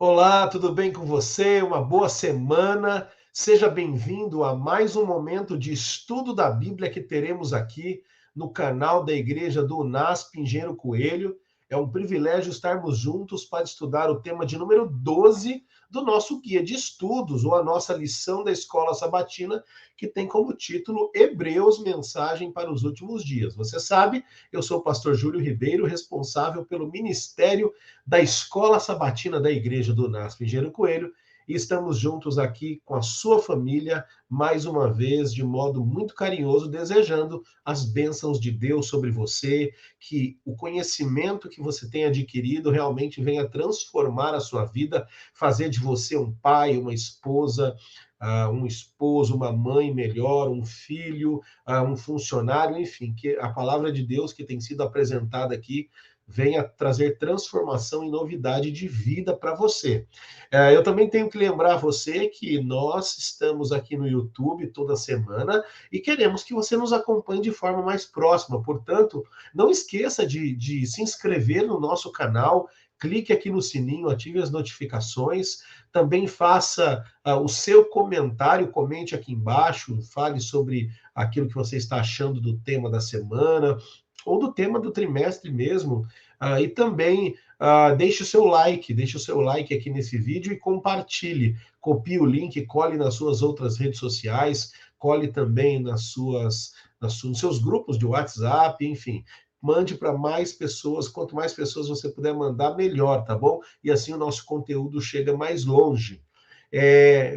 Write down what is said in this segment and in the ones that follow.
Olá, tudo bem com você? Uma boa semana. Seja bem-vindo a mais um momento de estudo da Bíblia que teremos aqui no canal da Igreja do UNASP Engenheiro Coelho. É um privilégio estarmos juntos para estudar o tema de número 12 do nosso guia de estudos, ou a nossa lição da Escola Sabatina, que tem como título Hebreus, Mensagem para os Últimos Dias. Você sabe, eu sou o pastor Júlio Ribeiro, responsável pelo Ministério da Escola Sabatina da Igreja do UNASP Engenheiro Coelho, e estamos juntos aqui com a sua família, mais uma vez, de modo muito carinhoso, desejando as bênçãos de Deus sobre você, que o conhecimento que você tem adquirido realmente venha transformar a sua vida, fazer de você um pai, uma esposa, um esposo, uma mãe melhor, um filho, um funcionário, enfim, que a palavra de Deus que tem sido apresentada aqui venha trazer transformação e novidade de vida para você. Eu também tenho que lembrar você que nós estamos aqui no YouTube toda semana e queremos que você nos acompanhe de forma mais próxima. Portanto, não esqueça de se inscrever no nosso canal, clique aqui no sininho, ative as notificações, também faça o seu comentário, comente aqui embaixo, fale sobre aquilo que você está achando do tema da semana, ou do tema do trimestre mesmo, e também deixe o seu like aqui nesse vídeo e compartilhe. Copie o link, cole nas suas outras redes sociais, cole também nos seus grupos de WhatsApp, enfim. Mande para mais pessoas, quanto mais pessoas você puder mandar, melhor, tá bom? E assim o nosso conteúdo chega mais longe.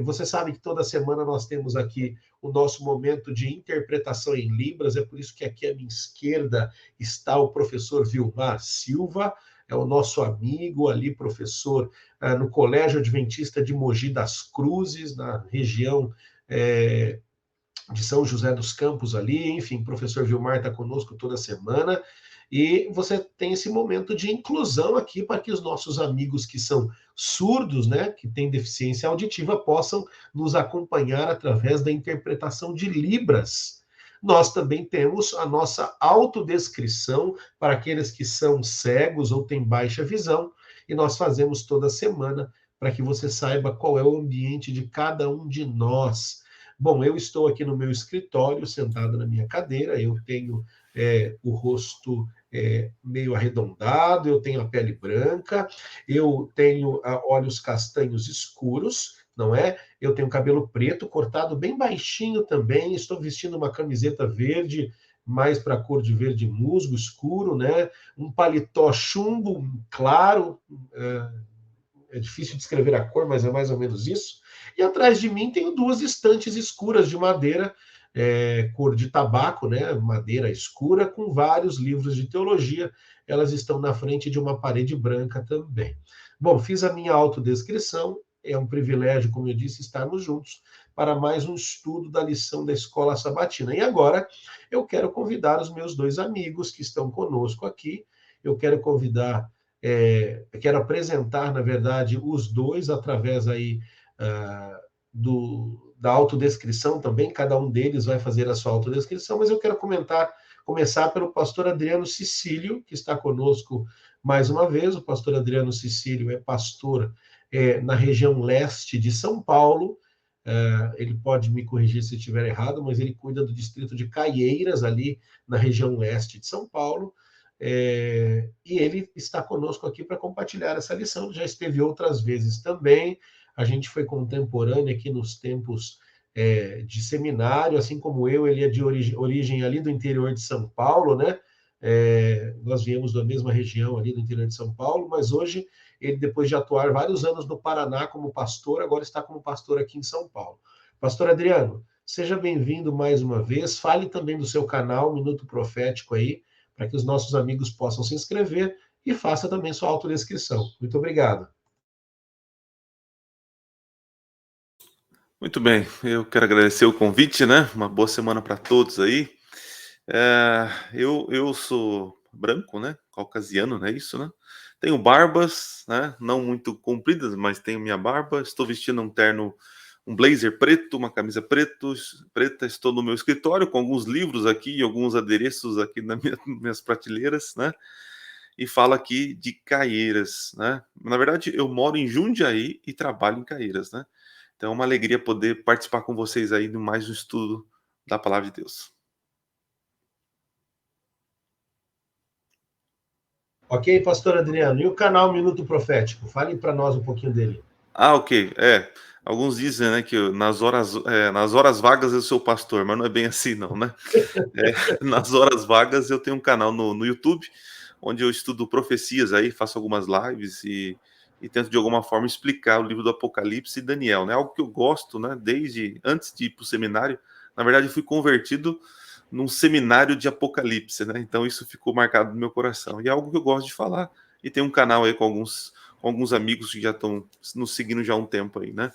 Você sabe que toda semana nós temos aqui o nosso momento de interpretação em Libras, é por isso que aqui à minha esquerda está o professor Vilmar Silva, é o nosso amigo ali, professor no Colégio Adventista de Mogi das Cruzes, na região de São José dos Campos ali, enfim, o professor Vilmar está conosco toda semana, e você tem esse momento de inclusão aqui para que os nossos amigos que são surdos, né, que têm deficiência auditiva, possam nos acompanhar através da interpretação de Libras. Nós também temos a nossa autodescrição para aqueles que são cegos ou têm baixa visão, e nós fazemos toda semana para que você saiba qual é o ambiente de cada um de nós. Bom, eu estou aqui no meu escritório, sentado na minha cadeira, eu tenho o rosto meio arredondado, eu tenho a pele branca, eu tenho olhos castanhos escuros, não é? Eu tenho cabelo preto, cortado bem baixinho também, estou vestindo uma camiseta verde, mais para a cor de verde musgo, escuro, né? Um paletó chumbo, claro, é difícil descrever a cor, mas é mais ou menos isso. E atrás de mim tenho duas estantes escuras de madeira, cor de tabaco, né? Madeira escura, com vários livros de teologia. Elas estão na frente de uma parede branca também. Bom, fiz a minha autodescrição. É um privilégio, como eu disse, estarmos juntos para mais um estudo da lição da Escola Sabatina. E agora eu quero convidar os meus dois amigos que estão conosco aqui. Eu quero convidar quero apresentar, na verdade, os dois através aí da autodescrição também, cada um deles vai fazer a sua autodescrição, mas eu quero começar pelo pastor Adriano Cecílio, que está conosco mais uma vez. O pastor Adriano Cecílio é pastor na região leste de São Paulo. Ele pode me corrigir se estiver errado, mas ele cuida do distrito de Caieiras, ali na região leste de São Paulo. E ele está conosco aqui para compartilhar essa lição. Já esteve outras vezes também. A gente foi contemporâneo aqui nos tempos de seminário, assim como eu. Ele é de origem ali do interior de São Paulo, né? Nós viemos da mesma região ali do interior de São Paulo, mas hoje ele, depois de atuar vários anos no Paraná como pastor, agora está como pastor aqui em São Paulo. Pastor Adriano, seja bem-vindo mais uma vez. Fale também do seu canal, Minuto Profético aí, para que os nossos amigos possam se inscrever e faça também sua autodescrição. Muito obrigado. Muito bem, eu quero agradecer o convite, né? Uma boa semana para todos aí. Eu sou branco, né? Caucasiano, né? Isso, né? Tenho barbas, né? Não muito compridas, mas tenho minha barba. Estou vestindo um terno, um blazer preto, uma camisa preta. Estou no meu escritório com alguns livros aqui e alguns adereços aqui nas minhas prateleiras, né? e falo aqui de Caieiras, né? Na verdade, eu moro em Jundiaí e trabalho em Caieiras, né? Então é uma alegria poder participar com vocês aí de mais um estudo da Palavra de Deus. Ok, pastor Adriano. E o canal Minuto Profético? Fale para nós um pouquinho dele. Ok. Alguns dizem, né, que nas horas vagas eu sou pastor, mas não é bem assim não, né? Nas horas vagas eu tenho um canal no YouTube, onde eu estudo profecias aí, faço algumas lives e tento de alguma forma explicar o livro do Apocalipse e Daniel, né? Algo que eu gosto, né, desde antes de ir para o seminário. Na verdade, eu fui convertido num seminário de Apocalipse, né? Então isso ficou marcado no meu coração. E é algo que eu gosto de falar. E tem um canal aí com alguns amigos que já estão nos seguindo já há um tempo aí, né?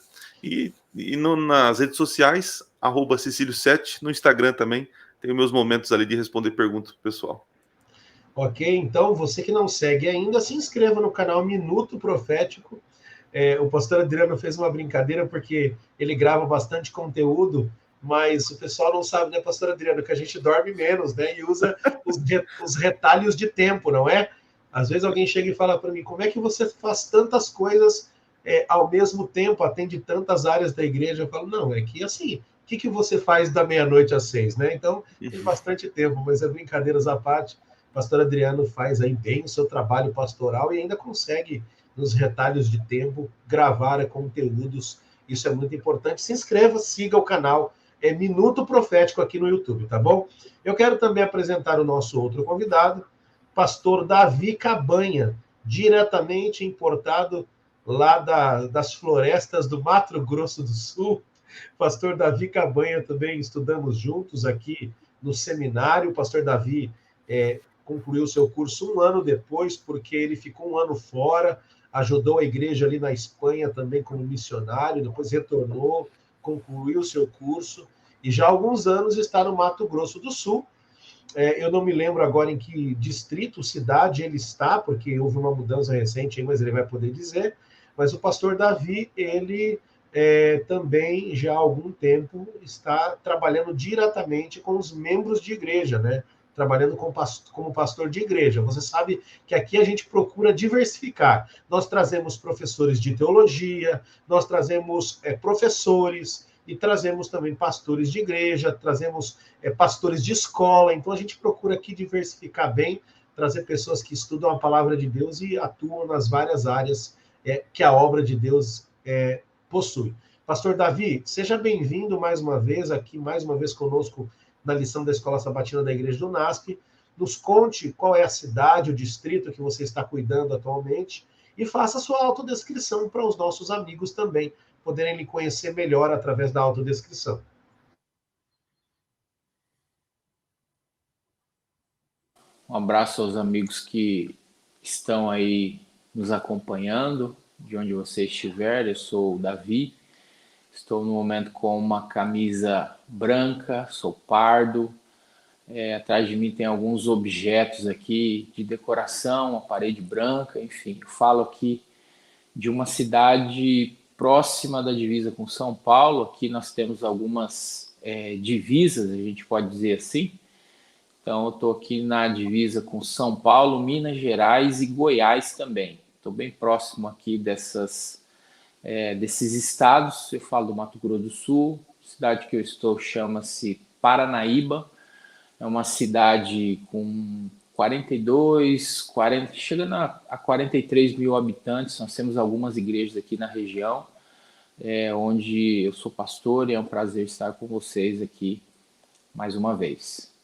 Nas redes sociais, @Cecílio7, no Instagram também, tenho meus momentos ali de responder perguntas pro pessoal. Ok, então você que não segue ainda, se inscreva no canal Minuto Profético. O pastor Adriano fez uma brincadeira porque ele grava bastante conteúdo, mas o pessoal não sabe, né, pastor Adriano, que a gente dorme menos, né, e usa os retalhos de tempo, não é? Às vezes alguém chega e fala para mim, como é que você faz tantas coisas ao mesmo tempo, atende tantas áreas da igreja? Eu falo, não, é que assim, o que você faz da meia-noite às 6, né? Então, tem bastante tempo, mas é brincadeiras à parte. O pastor Adriano faz aí bem o seu trabalho pastoral e ainda consegue nos retalhos de tempo, gravar conteúdos. Isso é muito importante. Se inscreva, siga o canal. É Minuto Profético aqui no YouTube, tá bom? Eu quero também apresentar o nosso outro convidado, pastor Davi Cabanha, diretamente importado lá das florestas do Mato Grosso do Sul. Pastor Davi Cabanha também estudamos juntos aqui no seminário. O pastor Davi concluiu seu curso um ano depois, porque ele ficou um ano fora, ajudou a igreja ali na Espanha também como missionário, depois retornou, concluiu seu curso, e já há alguns anos está no Mato Grosso do Sul. Eu não me lembro agora em que distrito, cidade ele está, porque houve uma mudança recente, mas ele vai poder dizer. Mas o pastor Davi, ele também já há algum tempo está trabalhando diretamente com os membros de igreja, né? Trabalhando como pastor de igreja. Você sabe que aqui a gente procura diversificar. Nós trazemos professores de teologia, nós trazemos professores e trazemos também pastores de igreja, trazemos pastores de escola. Então a gente procura aqui diversificar bem, trazer pessoas que estudam a palavra de Deus e atuam nas várias áreas que a obra de Deus possui. Pastor Davi, seja bem-vindo mais uma vez aqui, mais uma vez conosco na lição da Escola Sabatina da Igreja do NASP. Nos conte qual é a cidade, o distrito que você está cuidando atualmente e faça a sua autodescrição para os nossos amigos também poderem lhe conhecer melhor através da autodescrição. Um abraço aos amigos que estão aí nos acompanhando, de onde você estiver. Eu sou o Davi, estou no momento com uma camisa branca, sou pardo. Atrás de mim tem alguns objetos aqui de decoração, uma parede branca, enfim. Eu falo aqui de uma cidade próxima da divisa com São Paulo. Aqui nós temos algumas divisas, a gente pode dizer assim. Então, eu estou aqui na divisa com São Paulo, Minas Gerais e Goiás também. Estou bem próximo aqui desses estados. Eu falo do Mato Grosso do Sul. A cidade que eu estou chama-se Paranaíba. É uma cidade com 40, chegando a 43 mil habitantes. Nós temos algumas igrejas aqui na região, onde eu sou pastor, e é um prazer estar com vocês aqui mais uma vez.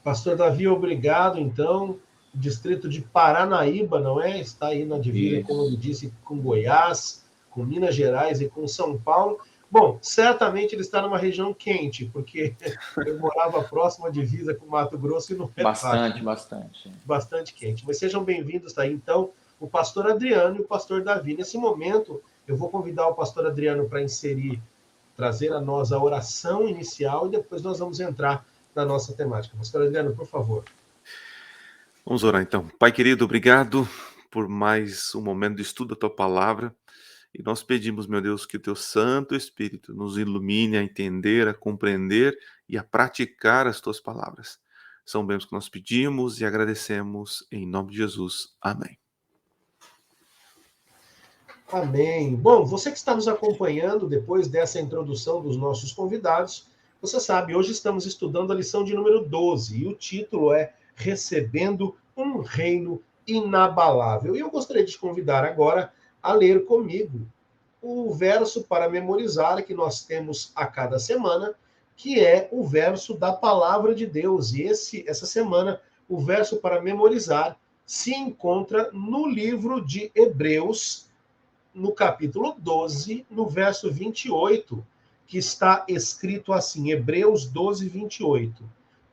Pastor Davi, obrigado. Então, distrito de Paranaíba, não é? Está aí na divisa, Isso. como ele disse, com Goiás, com Minas Gerais e com São Paulo. Bom, certamente ele está numa região quente, porque eu morava próximo à divisa com Mato Grosso e não é fácil. Bastante quente. Mas sejam bem-vindos aí, então, o pastor Adriano e o pastor Davi. Nesse momento, eu vou convidar o pastor Adriano para trazer a nós a oração inicial e depois nós vamos entrar na nossa temática. Pastor Adriano, por favor. Vamos orar então. Pai querido, obrigado por mais um momento de estudo da tua palavra. E nós pedimos, meu Deus, que o teu Santo Espírito nos ilumine a entender, a compreender e a praticar as tuas palavras. São bênçãos que nós pedimos e agradecemos em nome de Jesus. Amém. Amém. Bom, você que está nos acompanhando depois dessa introdução dos nossos convidados, você sabe, hoje estamos estudando a lição de número 12 e o título é Recebendo um Reino Inabalável. E eu gostaria de te convidar agora a ler comigo o verso para memorizar que nós temos a cada semana, que é o verso da Palavra de Deus. E essa semana, o verso para memorizar se encontra no livro de Hebreus, no capítulo 12, no verso 28, que está escrito assim, Hebreus 12, 28.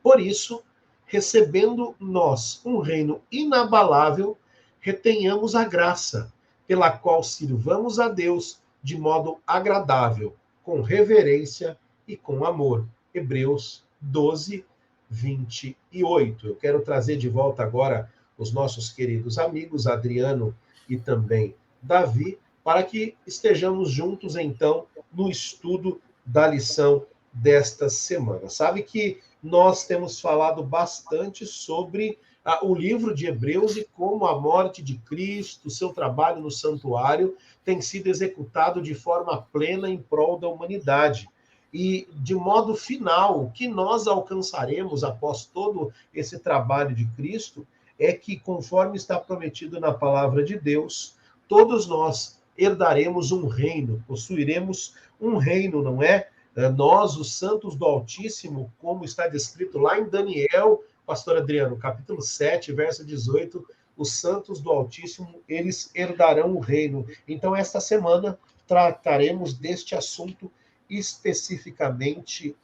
Por isso, recebendo nós um reino inabalável, retenhamos a graça, pela qual sirvamos a Deus de modo agradável, com reverência e com amor. Hebreus 12, 28. Eu quero trazer de volta agora os nossos queridos amigos, Adriano e também Davi, para que estejamos juntos, então, no estudo da lição desta semana. Sabe que nós temos falado bastante sobre o livro de Hebreus e como a morte de Cristo, seu trabalho no santuário, tem sido executado de forma plena em prol da humanidade. E, de modo final, o que nós alcançaremos após todo esse trabalho de Cristo é que, conforme está prometido na palavra de Deus, todos nós herdaremos um reino, possuiremos um reino, não é? Nós, os santos do Altíssimo, como está descrito lá em Daniel, pastor Adriano, capítulo 7, verso 18, os santos do Altíssimo, eles herdarão o reino. Então, esta semana, trataremos deste assunto especificamente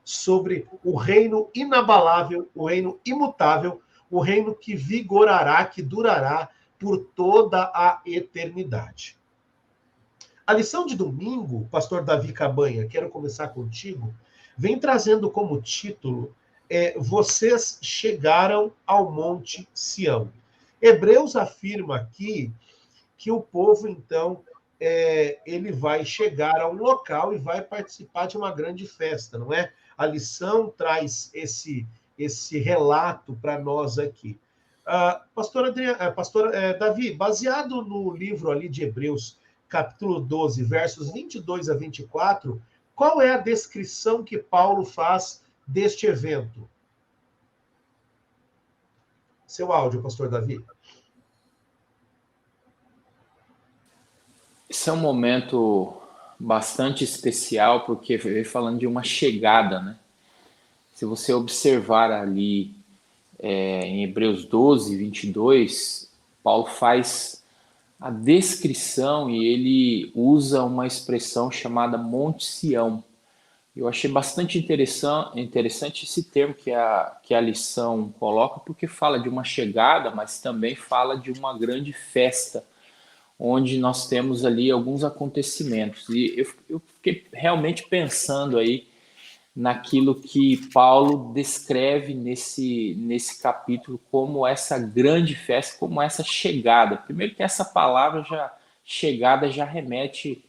sobre o reino inabalável, o reino imutável, o reino que vigorará, que durará por toda a eternidade. A lição de domingo, pastor Davi Cabanha, quero começar contigo, vem trazendo como título Vocês chegaram ao Monte Sião. Hebreus afirma aqui que o povo, então, ele vai chegar a um local e vai participar de uma grande festa, não é? A lição traz esse relato para nós aqui. Pastor Davi, baseado no livro ali de Hebreus, capítulo 12, versos 22 a 24, qual é a descrição que Paulo faz deste evento? Seu áudio, pastor Davi. Esse é um momento bastante especial, porque veio falando de uma chegada, né? Se você observar ali em Hebreus 12, 22, Paulo faz a descrição e ele usa uma expressão chamada Monte Sião. Eu achei bastante interessante esse termo que a lição coloca, porque fala de uma chegada, mas também fala de uma grande festa, onde nós temos ali alguns acontecimentos. E eu fiquei realmente pensando aí naquilo que Paulo descreve nesse capítulo como essa grande festa, como essa chegada. Primeiro que essa palavra chegada já remete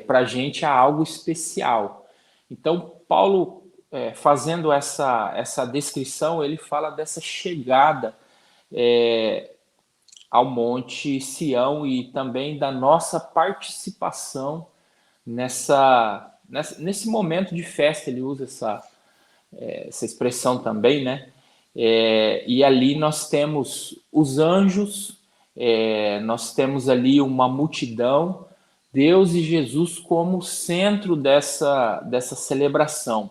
para a gente a algo especial. Então, Paulo, fazendo essa descrição, ele fala dessa chegada ao Monte Sião e também da nossa participação nesse momento de festa. Ele usa essa expressão também, né? E ali nós temos os anjos, nós temos ali uma multidão, Deus e Jesus como centro dessa celebração.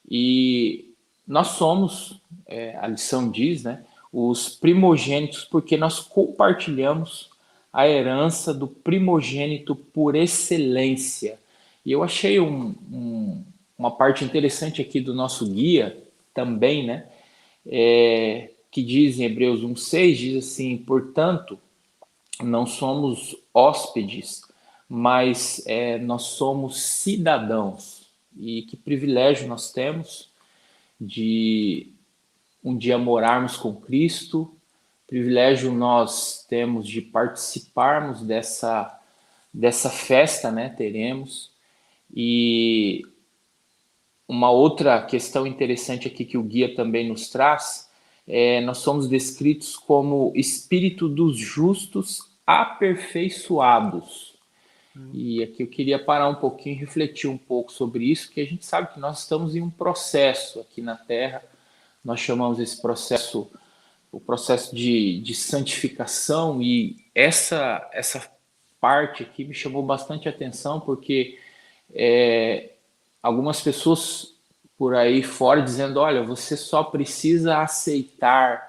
E nós somos, a lição diz, né, os primogênitos, porque nós compartilhamos a herança do primogênito por excelência. E eu achei uma parte interessante aqui do nosso guia também, né, que diz em Hebreus 1,6, diz assim: portanto, não somos hóspedes, mas nós somos cidadãos. E que privilégio nós temos de um dia morarmos com Cristo, privilégio nós temos de participarmos dessa festa, né, teremos, e uma outra questão interessante aqui que o guia também nos traz, nós somos descritos como espírito dos justos aperfeiçoados. E aqui eu queria parar um pouquinho e refletir um pouco sobre isso, porque a gente sabe que nós estamos em um processo aqui na Terra, nós chamamos esse processo o processo de santificação, e essa parte aqui me chamou bastante atenção, porque algumas pessoas por aí fora dizendo, olha, você só precisa aceitar,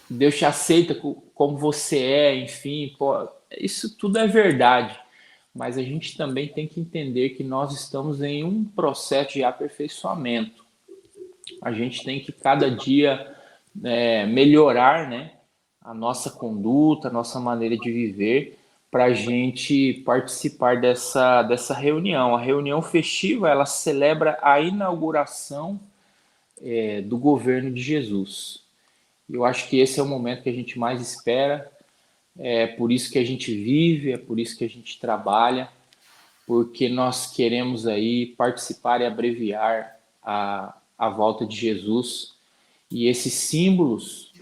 Deus te aceita como você é, enfim, pô, isso tudo é verdade, mas a gente também tem que entender que nós estamos em um processo de aperfeiçoamento. A gente tem que cada dia melhorar, né, a nossa conduta, a nossa maneira de viver, para a gente participar dessa reunião. A reunião festiva, ela celebra a inauguração do governo de Jesus. Eu acho que esse é o momento que a gente mais espera, é por isso que a gente vive, é por isso que a gente trabalha, porque nós queremos aí participar e abreviar a volta de Jesus. E esses símbolos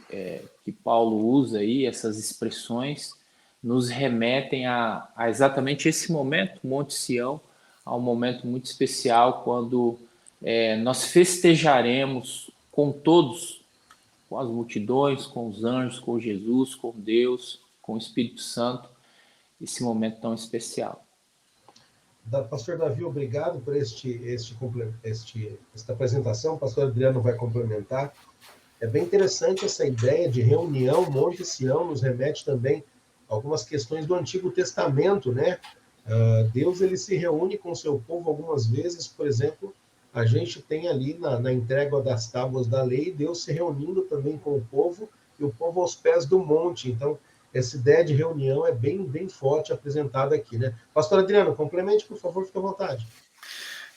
que Paulo usa aí, essas expressões, nos remetem a exatamente esse momento, Monte Sião, a um momento muito especial, quando nós festejaremos com todos, com as multidões, com os anjos, com Jesus, com Deus, com o Espírito Santo, esse momento tão especial. Pastor Davi, obrigado por esta apresentação. O pastor Adriano vai complementar. É bem interessante essa ideia de reunião. Monte Sião nos remete também a algumas questões do Antigo Testamento, né? Deus ele se reúne com o seu povo algumas vezes. Por exemplo, a gente tem ali na entrega das tábuas da lei, Deus se reunindo também com o povo, e o povo aos pés do monte. Então, essa ideia de reunião é bem forte apresentada aqui, né? Pastor Adriano, complemente, por favor, fique à vontade.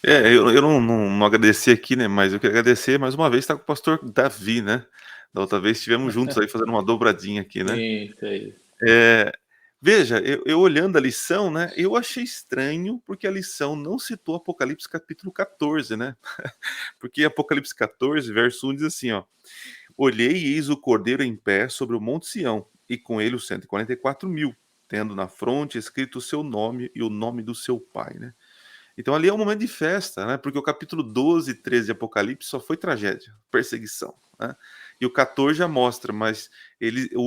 Eu não agradeci aqui, né? Mas eu queria agradecer mais uma vez, estar com o pastor Davi, né? Da outra vez estivemos juntos aí fazendo uma dobradinha aqui, né? Isso aí. Veja, eu olhando a lição, né? Eu achei estranho porque a lição não citou Apocalipse capítulo 14, né? Porque Apocalipse 14, verso 1 diz assim, ó: Olhei e eis o Cordeiro em pé sobre o Monte Sião, e com ele os 144.000, tendo na fronte escrito o seu nome e o nome do seu pai, né? Então ali é um momento de festa, né? Porque o capítulo 12 e 13 de Apocalipse só foi tragédia, perseguição, né? E o 14 já mostra, mas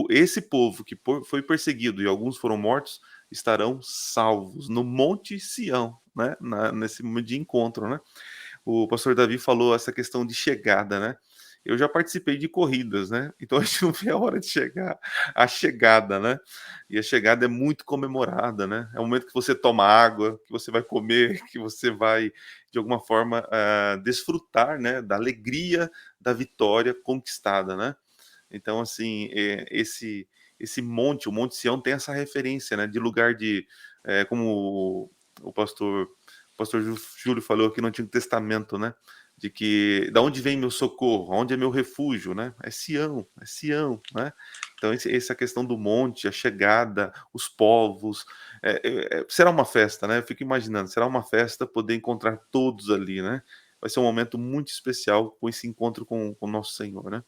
esse povo que foi perseguido e alguns foram mortos, estarão salvos no Monte Sião, né? Nesse momento de encontro, né? O pastor Davi falou essa questão de chegada, né? Eu já participei de corridas, né? Então a gente não vê a hora de chegar, a chegada, né? E a chegada é muito comemorada, né? É o momento que você toma água, que você vai comer, que você vai, de alguma forma, desfrutar, né? Da alegria da vitória conquistada, né? Então, assim, esse monte, o Monte Sião, tem essa referência, né? De lugar de, como o pastor Júlio falou aqui no Antigo Testamento, né? De que, da onde vem meu socorro, onde é meu refúgio, né? É Sião, né? Então, essa questão do monte, a chegada, os povos, será uma festa, né? Eu fico imaginando, será uma festa poder encontrar todos ali, né? Vai ser um momento muito especial com esse encontro com o nosso Senhor, né?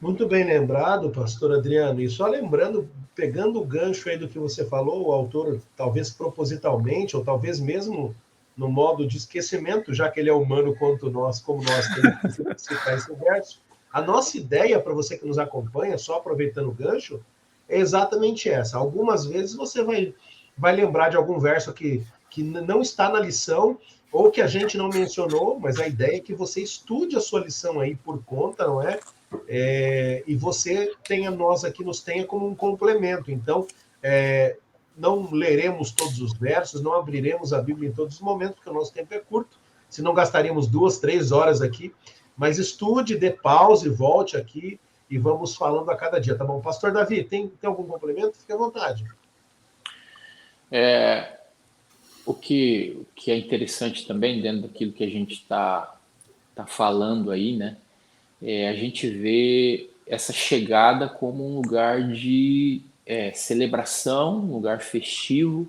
Muito bem lembrado, pastor Adriano. E só lembrando, pegando o gancho aí do que você falou, o autor, talvez propositalmente, ou talvez mesmo no modo de esquecimento, já que ele é humano quanto nós, como nós temos que citar esse verso, a nossa ideia, para você que nos acompanha, só aproveitando o gancho, é exatamente essa. Algumas vezes você vai lembrar de algum verso que não está na lição, ou que a gente não mencionou, mas a ideia é que você estude a sua lição aí por conta, não é? E você nós aqui nos tenha como um complemento. Então, não leremos todos os versos, não abriremos a Bíblia em todos os momentos, porque o nosso tempo é curto, senão gastaríamos 2, 3 horas aqui. Mas estude, dê pause, volte aqui e vamos falando a cada dia, tá bom? Pastor Davi, tem algum complemento? Fique à vontade. O que é interessante também, dentro daquilo que a gente está falando aí, né? A gente vê essa chegada como um lugar de celebração, um lugar festivo,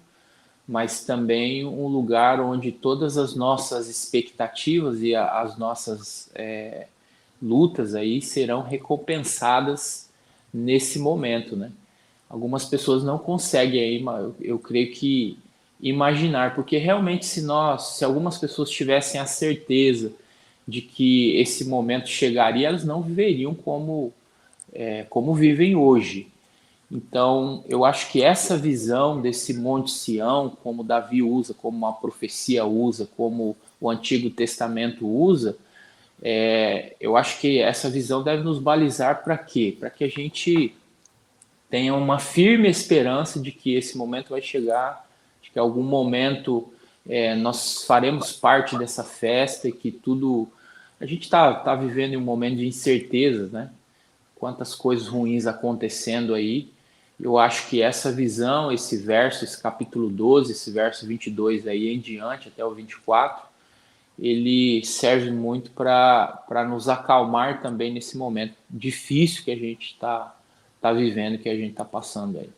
mas também um lugar onde todas as nossas expectativas e as nossas lutas aí serão recompensadas nesse momento, né? Algumas pessoas não conseguem aí, eu creio que imaginar, porque realmente se algumas pessoas tivessem a certeza de que esse momento chegaria, elas não viveriam como vivem hoje. Então, eu acho que essa visão desse Monte Sião, como Davi usa, como a profecia usa, como o Antigo Testamento usa, eu acho que essa visão deve nos balizar para quê? Para que a gente tenha uma firme esperança de que esse momento vai chegar, de que em algum momento nós faremos parte dessa festa e que tudo. A gente tá vivendo em um momento de incerteza, né? Quantas coisas ruins acontecendo aí. Eu acho que essa visão, esse verso, esse capítulo 12, esse verso 22 aí em diante, até o 24, ele serve muito para nos acalmar também nesse momento difícil que a gente está vivendo, que a gente está passando aí.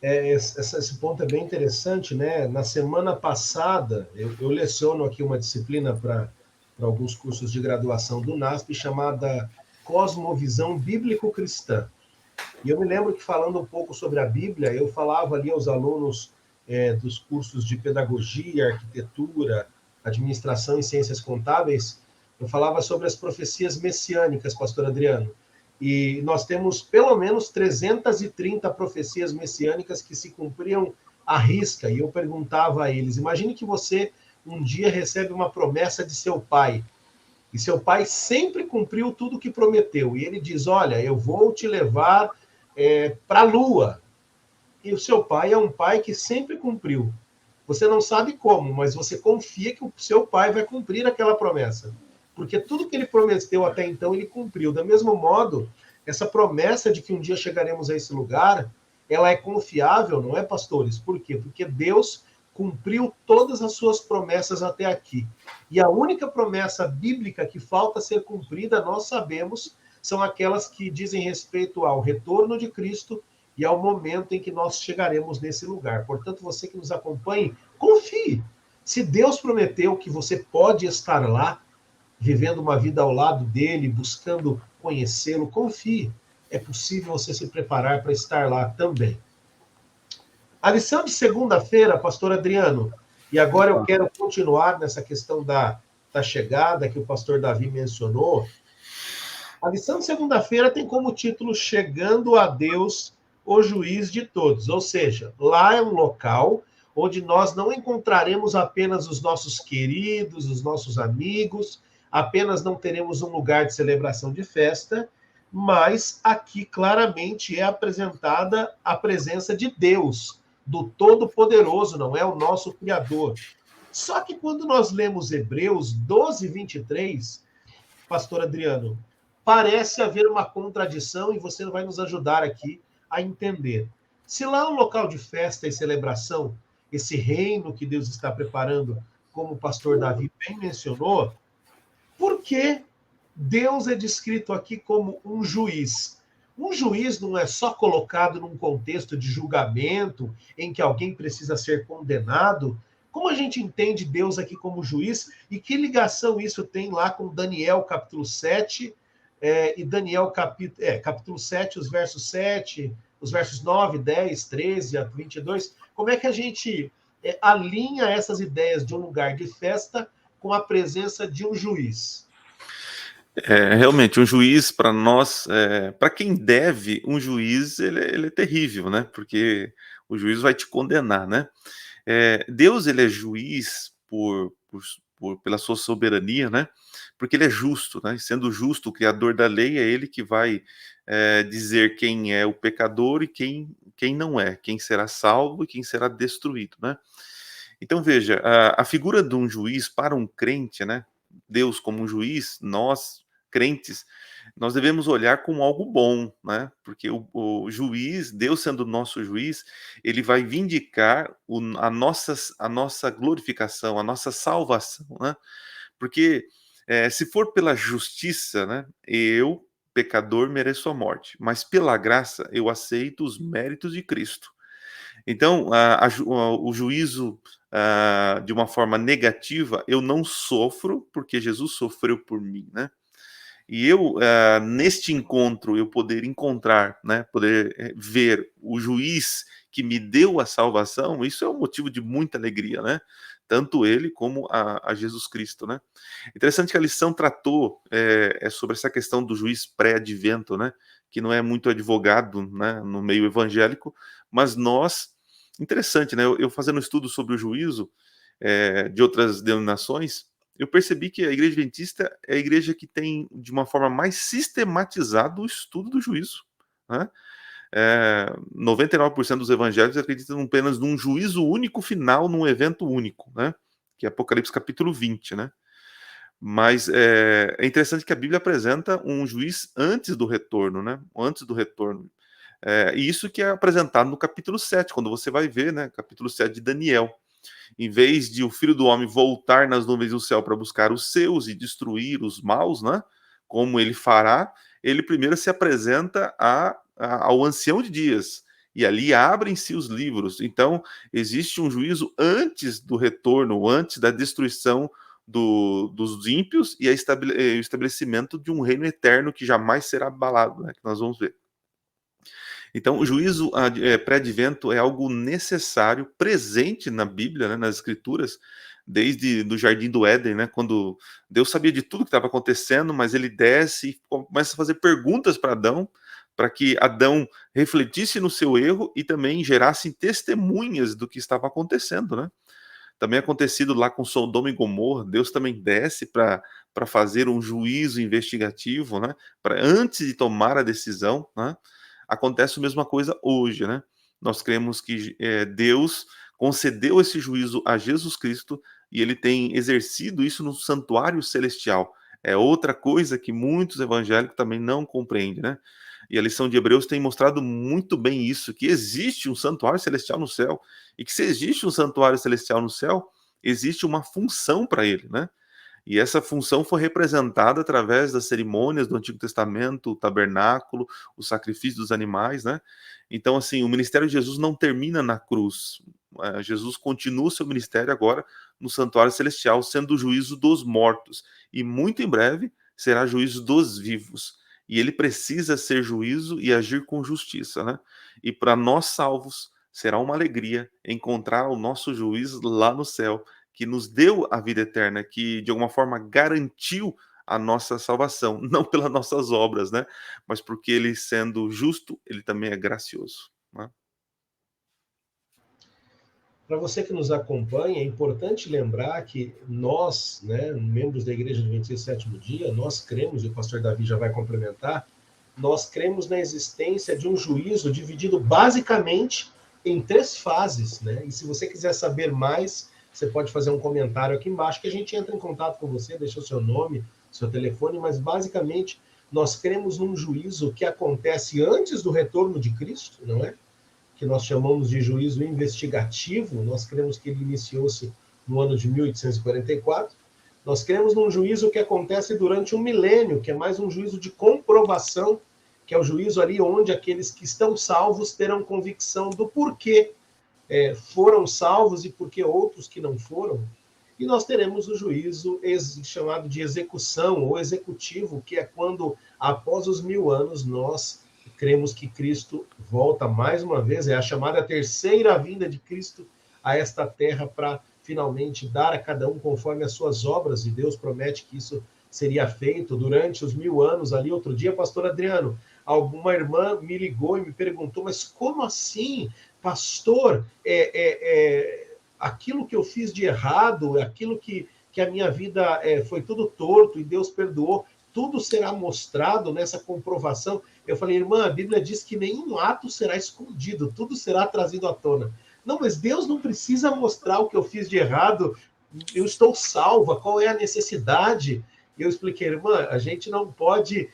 Esse ponto é bem interessante, né? Na semana passada, eu leciono aqui uma disciplina para alguns cursos de graduação do NASP chamada Cosmovisão Bíblico-Cristã. E eu me lembro que, falando um pouco sobre a Bíblia, eu falava ali aos alunos dos cursos de pedagogia, arquitetura, administração e ciências contábeis, eu falava sobre as profecias messiânicas, pastor Adriano. E nós temos pelo menos 330 profecias messiânicas que se cumpriam à risca. E eu perguntava a eles: imagine que você um dia recebe uma promessa de seu pai. E seu pai sempre cumpriu tudo o que prometeu. E ele diz: olha, eu vou te levar para a Lua. E o seu pai é um pai que sempre cumpriu. Você não sabe como, mas você confia que o seu pai vai cumprir aquela promessa. Porque tudo que ele prometeu até então, ele cumpriu. Do mesmo modo, essa promessa de que um dia chegaremos a esse lugar, ela é confiável, não é, pastores? Por quê? Porque Deus cumpriu todas as suas promessas até aqui. E a única promessa bíblica que falta ser cumprida, nós sabemos, são aquelas que dizem respeito ao retorno de Cristo e ao momento em que nós chegaremos nesse lugar. Portanto, você que nos acompanhe, confie. Se Deus prometeu que você pode estar lá, vivendo uma vida ao lado dele, buscando conhecê-lo, confie. É possível você se preparar para estar lá também. A lição de segunda-feira, pastor Adriano, e agora eu quero continuar nessa questão da chegada que o pastor Davi mencionou. A lição de segunda-feira tem como título Chegando a Deus, o juiz de todos. Ou seja, lá é um local onde nós não encontraremos apenas os nossos queridos, os nossos amigos, apenas não teremos um lugar de celebração de festa, mas aqui claramente é apresentada a presença de Deus, do Todo-Poderoso, não é o nosso Criador. Só que quando nós lemos Hebreus 12, 23, pastor Adriano, parece haver uma contradição e você vai nos ajudar aqui a entender. Se lá é um local de festa e celebração, esse reino que Deus está preparando, como o pastor Davi bem mencionou, por que Deus é descrito aqui como um juiz? Um juiz não é só colocado num contexto de julgamento em que alguém precisa ser condenado. Como a gente entende Deus aqui como juiz e que ligação isso tem lá com Daniel capítulo 7 e Daniel capítulo 7, os versos 7, os versos 9, 10, 13 a 22? Como é que a gente alinha essas ideias de um lugar de festa com a presença de um juiz? Realmente, um juiz para nós, para quem deve, um juiz ele é terrível, né? Porque o juiz vai te condenar, né? Deus ele é juiz pela sua soberania, né? Porque ele é justo, né? Sendo justo, o criador da lei é ele que vai dizer quem é o pecador e quem não é, quem será salvo e quem será destruído, né? Então veja, a figura de um juiz para um crente, né? Deus como um juiz, nós crentes, nós devemos olhar como algo bom, né? Porque o juiz, Deus sendo nosso juiz, ele vai vindicar a nossa glorificação, a nossa salvação, né? Porque se for pela justiça, né? Eu, pecador, mereço a morte, mas pela graça eu aceito os méritos de Cristo. Então, o juízo de uma forma negativa, eu não sofro, porque Jesus sofreu por mim, né? E eu, neste encontro, eu poder encontrar, né, poder ver o juiz que me deu a salvação, isso é um motivo de muita alegria, né? Tanto ele como a Jesus Cristo, né? Interessante que a lição tratou sobre essa questão do juiz pré-advento, né? Que não é muito advogado, né, no meio evangélico, mas nós, interessante, né? Eu fazendo um estudo sobre o juízo de outras denominações, eu percebi que a Igreja Adventista é a igreja que tem, de uma forma mais sistematizada, o estudo do juízo, né? 99% dos evangélicos acreditam apenas num juízo único final, num evento único, né? Que é Apocalipse capítulo 20, né? Mas é interessante que a Bíblia apresenta um juiz antes do retorno, né? Antes do retorno. E isso que é apresentado no capítulo 7, quando você vai ver, né? Capítulo 7 de Daniel. Em vez de o Filho do Homem voltar nas nuvens do céu para buscar os seus e destruir os maus, né? Como ele fará, ele primeiro se apresenta ao ancião de dias, e ali abrem-se os livros. Então, existe um juízo antes do retorno, antes da destruição dos ímpios e o estabelecimento de um reino eterno que jamais será abalado, né? Que nós vamos ver. Então, o juízo pré-advento é algo necessário, presente na Bíblia, né, nas Escrituras, desde do Jardim do Éden, né, quando Deus sabia de tudo que estava acontecendo, mas ele desce e começa a fazer perguntas para Adão, para que Adão refletisse no seu erro e também gerasse testemunhas do que estava acontecendo, né? Também acontecido lá com Sodoma e Gomorra, Deus também desce para fazer um juízo investigativo, né? Antes de tomar a decisão, né? Acontece a mesma coisa hoje, né? Nós cremos que Deus concedeu esse juízo a Jesus Cristo e ele tem exercido isso no santuário celestial. É outra coisa que muitos evangélicos também não compreendem, né? E a lição de Hebreus tem mostrado muito bem isso, que existe um santuário celestial no céu, e que se existe um santuário celestial no céu, existe uma função para ele, né? E essa função foi representada através das cerimônias do Antigo Testamento, o tabernáculo, o sacrifício dos animais, né? Então, assim, o ministério de Jesus não termina na cruz. Jesus continua o seu ministério agora no santuário celestial, sendo o juízo dos mortos. E muito em breve será juízo dos vivos. E ele precisa ser juízo e agir com justiça, né? E para nós salvos, será uma alegria encontrar o nosso juiz lá no céu, que nos deu a vida eterna, que de alguma forma garantiu a nossa salvação, não pelas nossas obras, né? Mas porque ele, sendo justo, ele também é gracioso, né? Para você que nos acompanha, é importante lembrar que nós, né, membros da Igreja Adventista do Sétimo Dia, nós cremos, e o pastor Davi já vai complementar, nós cremos na existência de um juízo dividido basicamente em 3 fases, né? E se você quiser saber mais, você pode fazer um comentário aqui embaixo que a gente entra em contato com você, deixa o seu nome, seu telefone, mas basicamente nós cremos num juízo que acontece antes do retorno de Cristo, não é? Que nós chamamos de juízo investigativo. Nós cremos que ele iniciou-se no ano de 1844. Nós cremos num juízo que acontece durante um milênio, que é mais um juízo de comprovação, que é o juízo ali onde aqueles que estão salvos terão convicção do porquê foram salvos e porquê outros que não foram. E nós teremos o juízo chamado de execução ou executivo, que é quando, após os 1000 anos, nós cremos que Cristo volta mais uma vez, é a chamada terceira vinda de Cristo a esta terra para finalmente dar a cada um conforme as suas obras, e Deus promete que isso seria feito durante os 1000 anos ali. Outro dia, pastor Adriano, alguma irmã me ligou e me perguntou, mas como assim, pastor, aquilo que eu fiz de errado, aquilo que a minha vida foi tudo torto e Deus perdoou, tudo será mostrado nessa comprovação. Eu falei, irmã, a Bíblia diz que nenhum ato será escondido, tudo será trazido à tona. Não, mas Deus não precisa mostrar o que eu fiz de errado, eu estou salva, qual é a necessidade? E eu expliquei, irmã, a gente não pode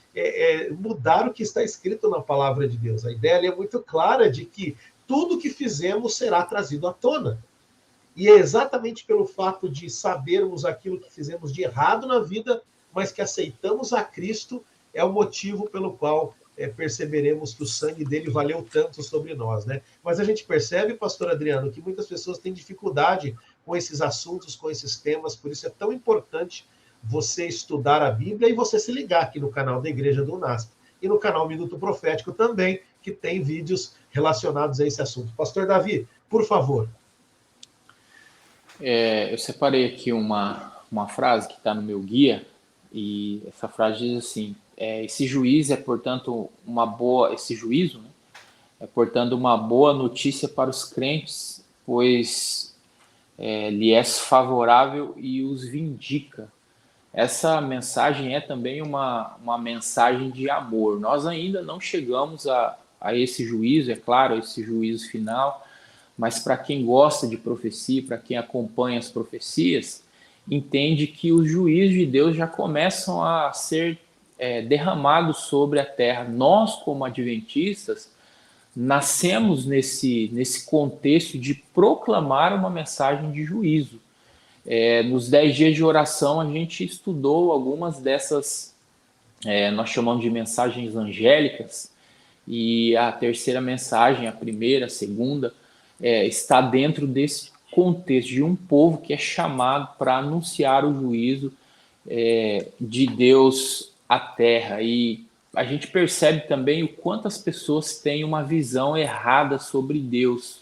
mudar o que está escrito na palavra de Deus. A ideia ali é muito clara de que tudo que fizemos será trazido à tona. E é exatamente pelo fato de sabermos aquilo que fizemos de errado na vida, mas que aceitamos a Cristo, é o motivo pelo qual perceberemos que o sangue dele valeu tanto sobre nós, né? Mas a gente percebe, pastor Adriano, que muitas pessoas têm dificuldade com esses assuntos, com esses temas, por isso é tão importante você estudar a Bíblia e você se ligar aqui no canal da Igreja do UNASP e no canal Minuto Profético também, que tem vídeos relacionados a esse assunto. Pastor Davi, por favor. Eu separei aqui uma frase que está no meu guia, e essa frase diz assim: esse juízo, né, é portanto uma boa notícia para os crentes, pois lhe é favorável e os vindica. Essa mensagem é também uma mensagem de amor. Nós ainda não chegamos a esse juízo, é claro, esse juízo final, mas para quem gosta de profecia, para quem acompanha as profecias, entende que os juízos de Deus já começam a ser derramados sobre a terra. Nós, como adventistas, nascemos nesse contexto de proclamar uma mensagem de juízo. Nos 10 dias de oração, a gente estudou algumas dessas, nós chamamos de mensagens angélicas, e a terceira mensagem, a primeira, a segunda, está dentro desse contexto de um povo que é chamado para anunciar o juízo de Deus à terra. E a gente percebe também o quanto as pessoas têm uma visão errada sobre Deus,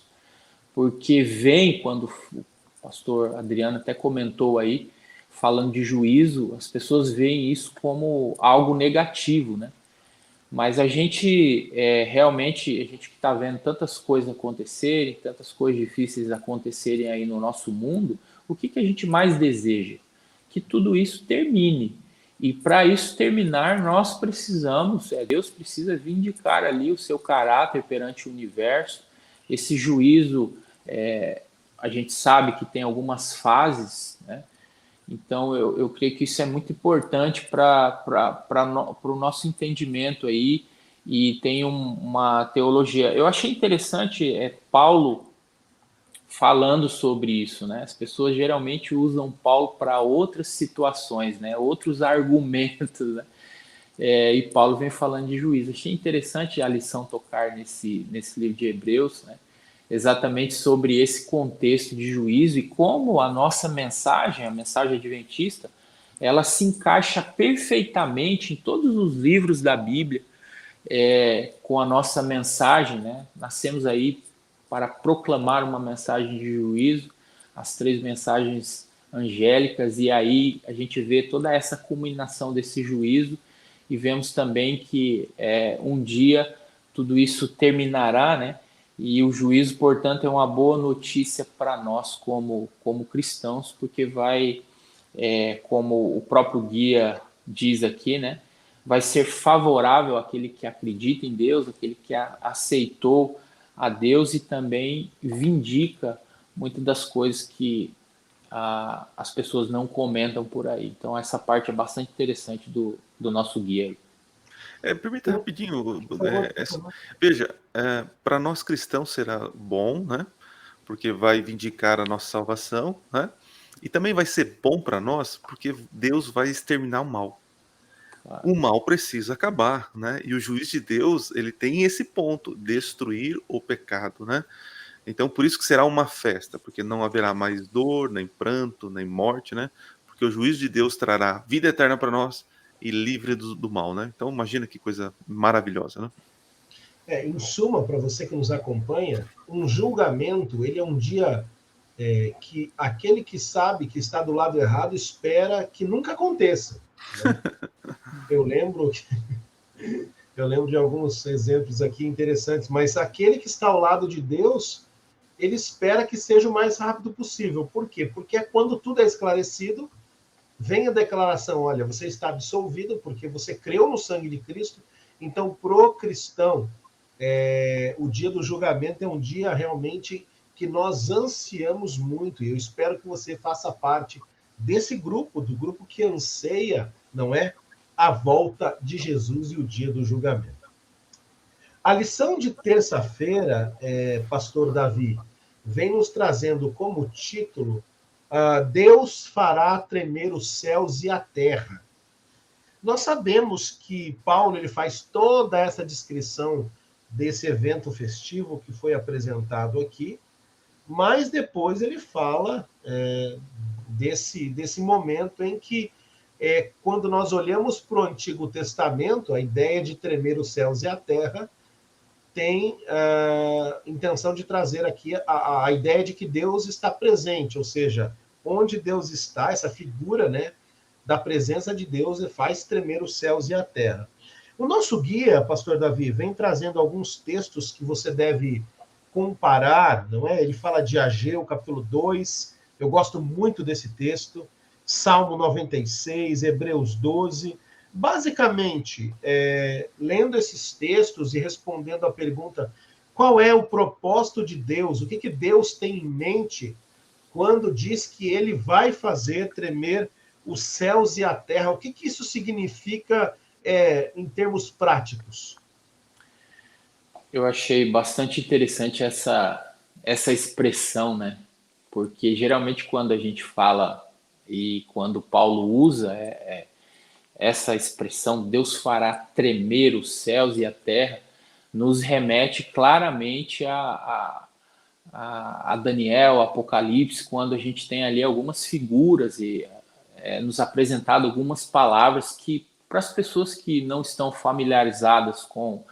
porque quando o pastor Adriano até comentou aí, falando de juízo, as pessoas veem isso como algo negativo, né? Mas a gente realmente, a gente que está vendo tantas coisas acontecerem, tantas coisas difíceis acontecerem aí no nosso mundo, o que a gente mais deseja? Que tudo isso termine. E para isso terminar, nós precisamos, Deus precisa vindicar ali o seu caráter perante o universo. Esse juízo, a gente sabe que tem algumas fases, né? Então, eu creio que isso é muito importante para o nosso entendimento aí, e tem uma teologia. Eu achei interessante Paulo falando sobre isso, né? As pessoas geralmente usam Paulo para outras situações, né? Outros argumentos, né? E Paulo vem falando de juízo. Achei interessante a lição tocar nesse livro de Hebreus, né? Exatamente sobre esse contexto de juízo e como a nossa mensagem, a mensagem adventista, ela se encaixa perfeitamente em todos os livros da Bíblia, com a nossa mensagem, né? Nascemos aí para proclamar uma mensagem de juízo, as 3 mensagens angélicas, e aí a gente vê toda essa culminação desse juízo, e vemos também que um dia tudo isso terminará, né? E o juízo, portanto, é uma boa notícia para nós como cristãos, porque vai, como o próprio guia diz aqui, né, vai ser favorável àquele que acredita em Deus, aquele que aceitou a Deus, e também vindica muitas das coisas que as pessoas não comentam por aí. Então, essa parte é bastante interessante do nosso guia aí. Permita rapidinho, veja, para nós cristãos será bom, né? Porque vai vindicar a nossa salvação, né? E também vai ser bom para nós, porque Deus vai exterminar o mal. O mal precisa acabar, né? E o juiz de Deus, ele tem esse ponto, destruir o pecado, né? Então, por isso que será uma festa, porque não haverá mais dor, nem pranto, nem morte, né? Porque o juiz de Deus trará vida eterna para nós e livre do mal, né? Então, imagina que coisa maravilhosa, né? Em suma, para você que nos acompanha, um julgamento, ele é um dia que aquele que sabe que está do lado errado espera que nunca aconteça, né? Eu lembro de alguns exemplos aqui interessantes, mas aquele que está ao lado de Deus, ele espera que seja o mais rápido possível. Por quê? Porque é quando tudo é esclarecido, vem a declaração: olha, você está absolvido porque você creu no sangue de Cristo. Então, pro cristão, o dia do julgamento é um dia realmente que nós ansiamos muito, e eu espero que você faça parte desse grupo, do grupo que anseia, não é, a volta de Jesus e o dia do julgamento. A lição de terça-feira, pastor Davi, vem nos trazendo como título: Deus fará tremer os céus e a terra. Nós sabemos que Paulo ele faz toda essa descrição desse evento festivo que foi apresentado aqui, mas depois ele fala desse momento em que, quando nós olhamos para o Antigo Testamento, a ideia de tremer os céus e a terra tem a intenção de trazer aqui a ideia de que Deus está presente, ou seja, onde Deus está, essa figura, né, da presença de Deus faz tremer os céus e a terra. O nosso guia, pastor Davi, vem trazendo alguns textos que você deve comparar, não é? Ele fala de Ageu, capítulo 2, eu gosto muito desse texto, Salmo 96, Hebreus 12. Basicamente, lendo esses textos e respondendo à pergunta qual é o propósito de Deus, o que Deus tem em mente quando diz que ele vai fazer tremer os céus e a terra, o que isso significa em termos práticos? Eu achei bastante interessante essa expressão, né? Porque geralmente quando a gente fala e quando Paulo usa essa expressão, Deus fará tremer os céus e a terra, nos remete claramente a Daniel, Apocalipse, quando a gente tem ali algumas figuras e nos apresentado algumas palavras que, para as pessoas que não estão familiarizadas com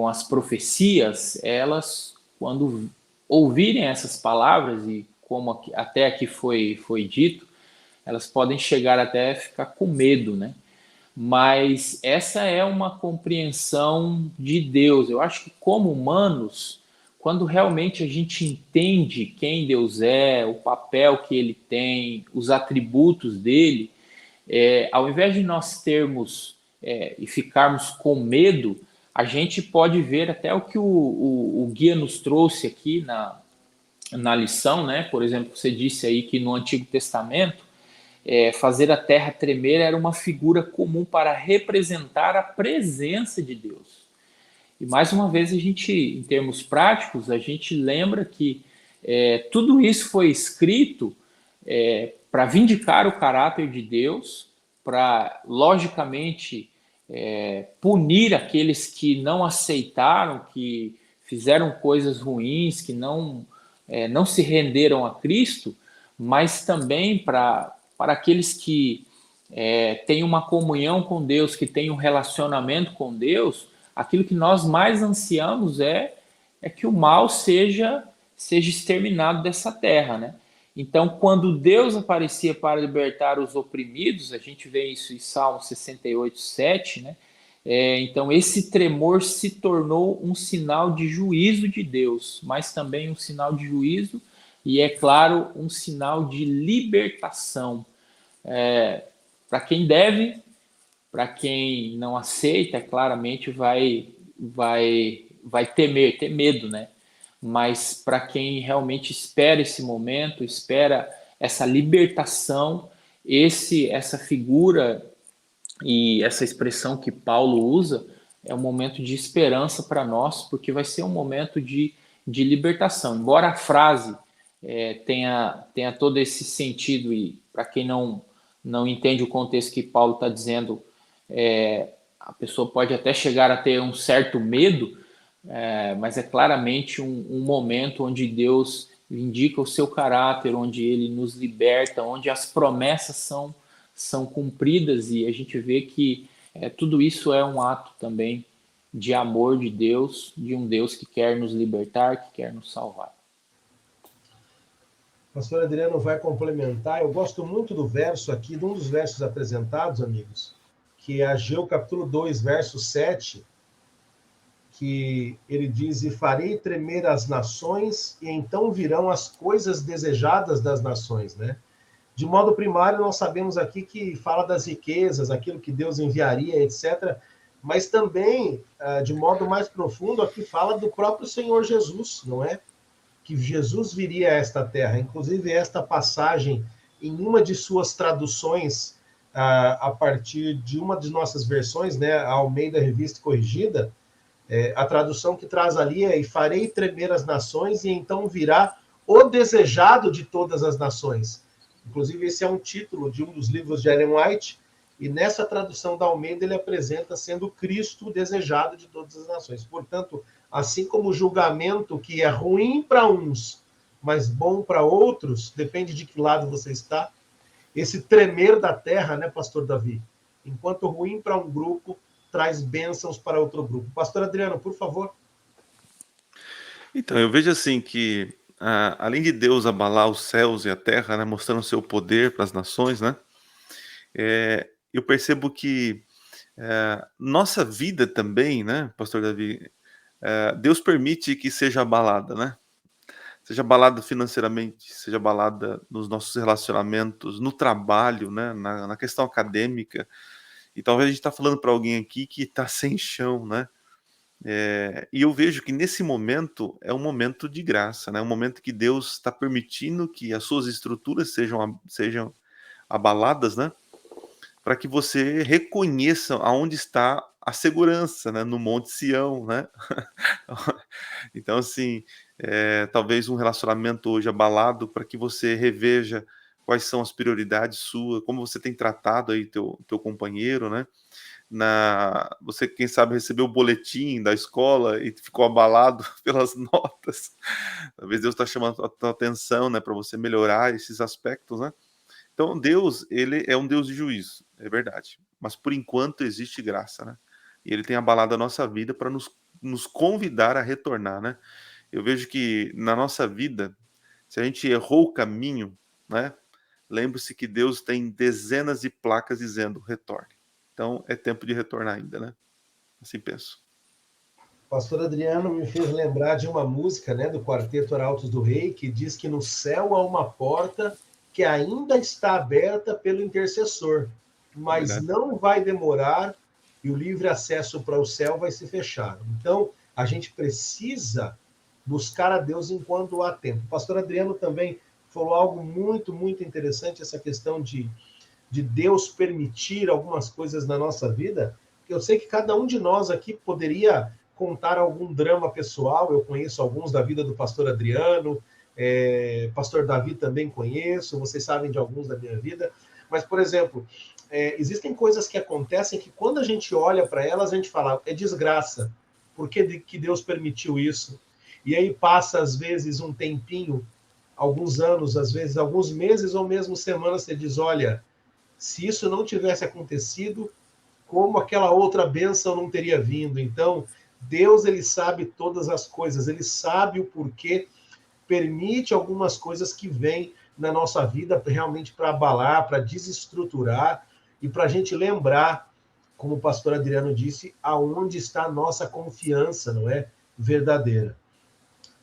as profecias, elas, quando ouvirem essas palavras, e como até aqui foi dito, elas podem chegar até a ficar com medo, né? Mas essa é uma compreensão de Deus. Eu acho que, como humanos, quando realmente a gente entende quem Deus é, o papel que ele tem, os atributos dele, ao invés de nós termos e ficarmos com medo, a gente pode ver até o que o guia nos trouxe aqui na lição, né? Por exemplo, você disse aí que no Antigo Testamento, fazer a terra tremer era uma figura comum para representar a presença de Deus. E mais uma vez, a gente, em termos práticos, a gente lembra que tudo isso foi escrito para vindicar o caráter de Deus, para, logicamente, punir aqueles que não aceitaram, que fizeram coisas ruins, que não se renderam a Cristo, mas também para aqueles que têm uma comunhão com Deus, que têm um relacionamento com Deus. Aquilo que nós mais ansiamos é que o mal seja exterminado dessa terra, né? Então, quando Deus aparecia para libertar os oprimidos, a gente vê isso em Salmo 68, 7, né? Então, esse tremor se tornou um sinal de juízo de Deus, mas também um sinal de juízo e, é claro, um sinal de libertação. Para quem deve, para quem não aceita, claramente vai ter medo, né? Mas para quem realmente espera esse momento, espera essa libertação, essa figura e essa expressão que Paulo usa é um momento de esperança para nós, porque vai ser um momento de libertação. Embora a frase tenha todo esse sentido, e para quem não entende o contexto que Paulo está dizendo, a pessoa pode até chegar a ter um certo medo, mas é claramente um momento onde Deus indica o seu caráter, onde ele nos liberta, onde as promessas são cumpridas, e a gente vê que tudo isso é um ato também de amor de Deus, de um Deus que quer nos libertar, que quer nos salvar. O pastor Adriano vai complementar. Eu gosto muito do verso aqui, de um dos versos apresentados, amigos, que é Ageu capítulo 2, verso 7, que ele diz: e farei tremer as nações, e então virão as coisas desejadas das nações, né? De modo primário, nós sabemos aqui que fala das riquezas, aquilo que Deus enviaria, etc. Mas também, de modo mais profundo, aqui fala do próprio Senhor Jesus, não é? Que Jesus viria a esta terra. Inclusive, esta passagem, em uma de suas traduções, a partir de uma de nossas versões, né, a Almeida Revista Corrigida, a tradução que traz ali é: e farei tremer as nações, e então virá o desejado de todas as nações. Inclusive, esse é um título de um dos livros de Ellen White, E nessa tradução da Almeida, ele apresenta sendo Cristo desejado de todas as nações. Portanto, assim como o julgamento que é ruim para uns, mas bom para outros, depende de que lado você está, esse tremer da terra, né, pastor Davi? Enquanto ruim para um grupo, traz bênçãos para outro grupo. Pastor Adriano, por favor. Então, eu vejo assim que, além de Deus abalar os céus e a terra, né, mostrando o seu poder para as nações, né, eu percebo que nossa vida também, né, pastor Davi, Deus permite que seja abalada, né? Seja abalada financeiramente, seja abalada nos nossos relacionamentos, no trabalho, né, na questão acadêmica. E talvez a gente está falando para alguém aqui que está sem chão, né? E eu vejo que nesse momento é um momento de graça, né? Um momento que Deus está permitindo que as suas estruturas sejam abaladas, né? Para que você reconheça aonde está a segurança, né? No Monte Sião, né? Então, assim, talvez um relacionamento hoje abalado para que você reveja quais são as prioridades suas, como você tem tratado aí teu companheiro, né? Você, quem sabe, recebeu o boletim da escola e ficou abalado pelas notas. Talvez Deus está chamando a tua atenção, né, para você melhorar esses aspectos, né? Então, Deus, ele é um Deus de juízo, é verdade. Mas, por enquanto, existe graça, né? E ele tem abalado a nossa vida para nos convidar a retornar, né? Eu vejo que na nossa vida, se a gente errou o caminho, né? Lembre-se que Deus tem dezenas de placas dizendo retorne. Então, é tempo de retornar ainda, né? Assim penso. Pastor Adriano me fez lembrar de uma música, né, do Quarteto Arautos do Rei, que diz que no céu há uma porta que ainda está aberta pelo intercessor, mas Verdade. não vai demorar e o livre acesso para o céu vai se fechar. Então, a gente precisa buscar a Deus enquanto há tempo. O pastor Adriano também falou algo muito, muito interessante, essa questão de Deus permitir algumas coisas na nossa vida. Eu sei que cada um de nós aqui poderia contar algum drama pessoal. Eu conheço alguns da vida do pastor Adriano, pastor Davi também conheço, vocês sabem de alguns da minha vida. Mas, por exemplo, existem coisas que acontecem que quando a gente olha para elas, a gente fala, é desgraça. Por que Deus permitiu isso? E aí passa, às vezes, um tempinho, alguns anos, às vezes alguns meses ou mesmo semanas, você diz, olha, se isso não tivesse acontecido, como aquela outra bênção não teria vindo? Então, Deus, ele sabe todas as coisas, ele sabe o porquê, permite algumas coisas que vêm na nossa vida realmente para abalar, para desestruturar e para a gente lembrar, como o pastor Adriano disse, aonde está a nossa confiança, não é? Verdadeira.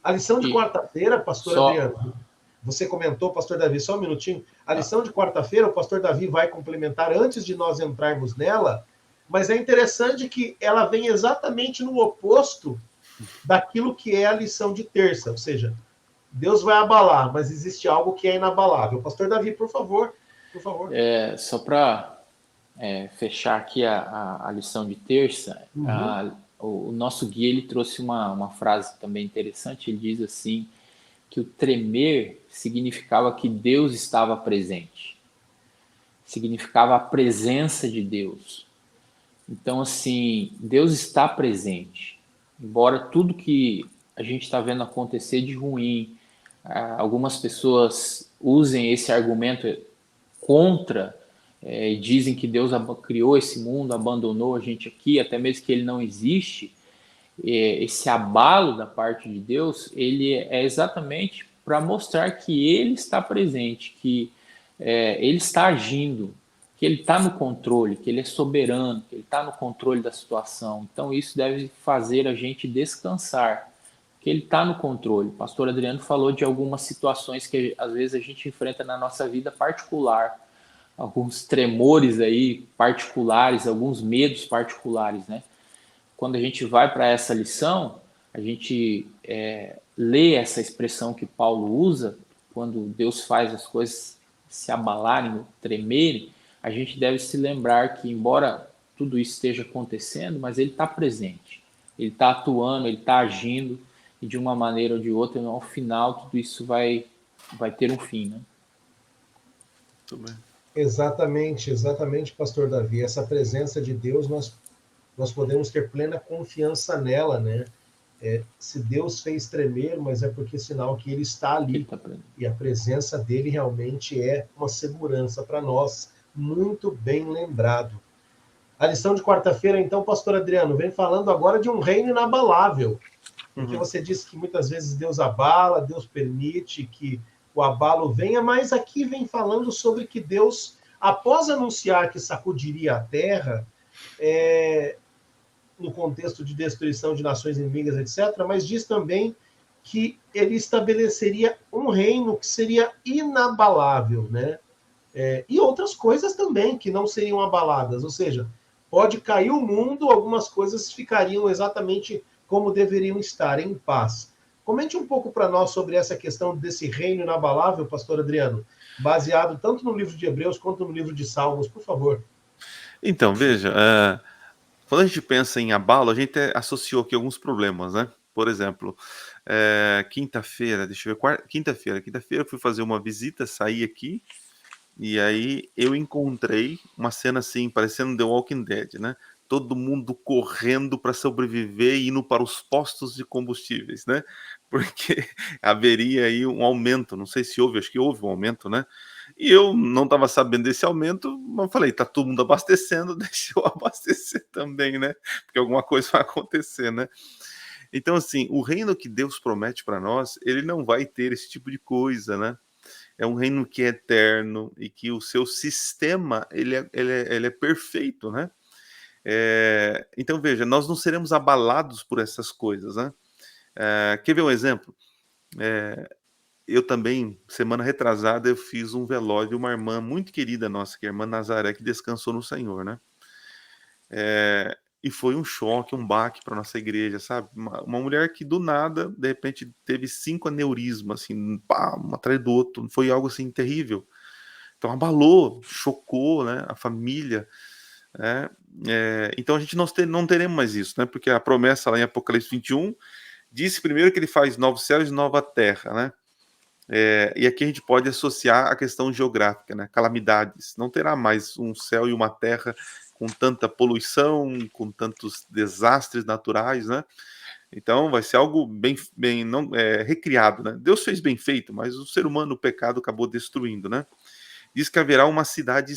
A lição de quarta-feira, pastor Adriano, você comentou, pastor Davi, só um minutinho. A lição de quarta-feira, o pastor Davi vai complementar antes de nós entrarmos nela, mas é interessante que ela vem exatamente no oposto daquilo que é a lição de terça, ou seja, Deus vai abalar, mas existe algo que é inabalável. Pastor Davi, por favor, por favor. Só para fechar aqui a lição de terça, o nosso guia ele trouxe uma frase também interessante. Ele diz assim, que o tremer significava que Deus estava presente, significava a presença de Deus. Então, assim, Deus está presente. Embora tudo que a gente está vendo acontecer de ruim, algumas pessoas usem esse argumento contra, dizem que Deus criou esse mundo, abandonou a gente aqui, até mesmo que ele não existe. Esse abalo da parte de Deus, ele é exatamente para mostrar que ele está presente, que ele está agindo, que ele está no controle, que ele é soberano, que ele está no controle da situação. Então isso deve fazer a gente descansar, que ele está no controle. O pastor Adriano falou de algumas situações que às vezes a gente enfrenta na nossa vida particular, alguns tremores aí particulares, alguns medos particulares, né? Quando a gente vai para essa lição, a gente lê essa expressão que Paulo usa, quando Deus faz as coisas se abalarem, tremerem, a gente deve se lembrar que, embora tudo isso esteja acontecendo, mas ele está presente, ele está atuando, ele está agindo, e de uma maneira ou de outra, ao final, tudo isso vai ter um fim, né? Muito bem. Exatamente, pastor Davi. Essa presença de Deus, nós podemos ter plena confiança nela, né? Se Deus fez tremer, mas é porque é sinal que ele está Ele ali. está presente. E a presença dele realmente é uma segurança para nós. Muito bem lembrado. A lição de quarta-feira, então, pastor Adriano, vem falando agora de um reino inabalável. Porque Uhum. você disse que muitas vezes Deus abala, Deus permite que o abalo venha, mas aqui vem falando sobre que Deus, após anunciar que sacudiria a terra, no contexto de destruição de nações inimigas, etc., mas diz também que ele estabeleceria um reino que seria inabalável, né? E outras coisas também que não seriam abaladas, ou seja, pode cair o mundo, algumas coisas ficariam exatamente como deveriam estar, em paz. Comente um pouco para nós sobre essa questão desse reino inabalável, pastor Adriano, baseado tanto no livro de Hebreus quanto no livro de Salmos, por favor. Então, veja, quando a gente pensa em abalo, a gente associou aqui alguns problemas, né? Por exemplo, quinta-feira, deixa eu ver, quinta-feira eu fui fazer uma visita, saí aqui, e aí eu encontrei uma cena assim, parecendo The Walking Dead, né? Todo mundo correndo para sobreviver e indo para os postos de combustíveis, né? Porque haveria aí um aumento, não sei se houve, acho que houve um aumento, né? E eu não estava sabendo desse aumento, mas falei, tá todo mundo abastecendo, deixa eu abastecer também, né? Porque alguma coisa vai acontecer, né? Então, assim, o reino que Deus promete para nós, ele não vai ter esse tipo de coisa, né? É um reino que é eterno e que o seu sistema ele é perfeito, né? Então veja, nós não seremos abalados por essas coisas, né? Quer ver um exemplo? Eu também, semana retrasada, eu fiz um velório de uma irmã muito querida nossa, que é a irmã Nazaré, que descansou no Senhor, né? E foi um choque, um baque para nossa igreja, sabe? Uma mulher que do nada, de repente, teve 5 aneurismas, assim, pá, um atrás do outro. Foi algo assim terrível. Então abalou, chocou, né, a família, né? Então a gente não teremos mais isso, né? Porque a promessa lá em Apocalipse 21 disse primeiro que ele faz novos céus e nova terra, né? E aqui a gente pode associar a questão geográfica, né? Calamidades. Não terá mais um céu e uma terra com tanta poluição, com tantos desastres naturais, né? Então vai ser algo bem não, recriado, né? Deus fez bem feito, mas o ser humano, o pecado, acabou destruindo, né? Diz que haverá uma cidade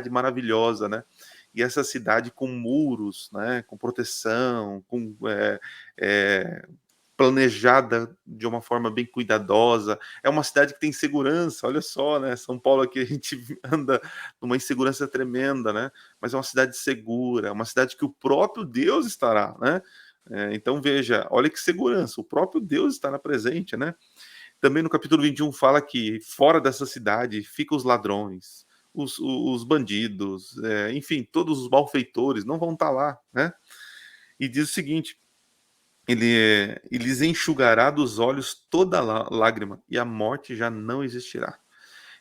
maravilhosa, né? E essa cidade com muros, né? Com proteção, com planejada de uma forma bem cuidadosa. É uma cidade que tem segurança, olha só, né? São Paulo aqui a gente anda numa insegurança tremenda, né? Mas é uma cidade segura, é uma cidade que o próprio Deus estará, né? Então veja, olha que segurança, o próprio Deus estará presente, né? Também no capítulo 21 fala que fora dessa cidade ficam os ladrões, os bandidos, enfim, todos os malfeitores não vão estar lá, né? E diz o seguinte: ele lhes enxugará dos olhos toda lágrima, e a morte já não existirá.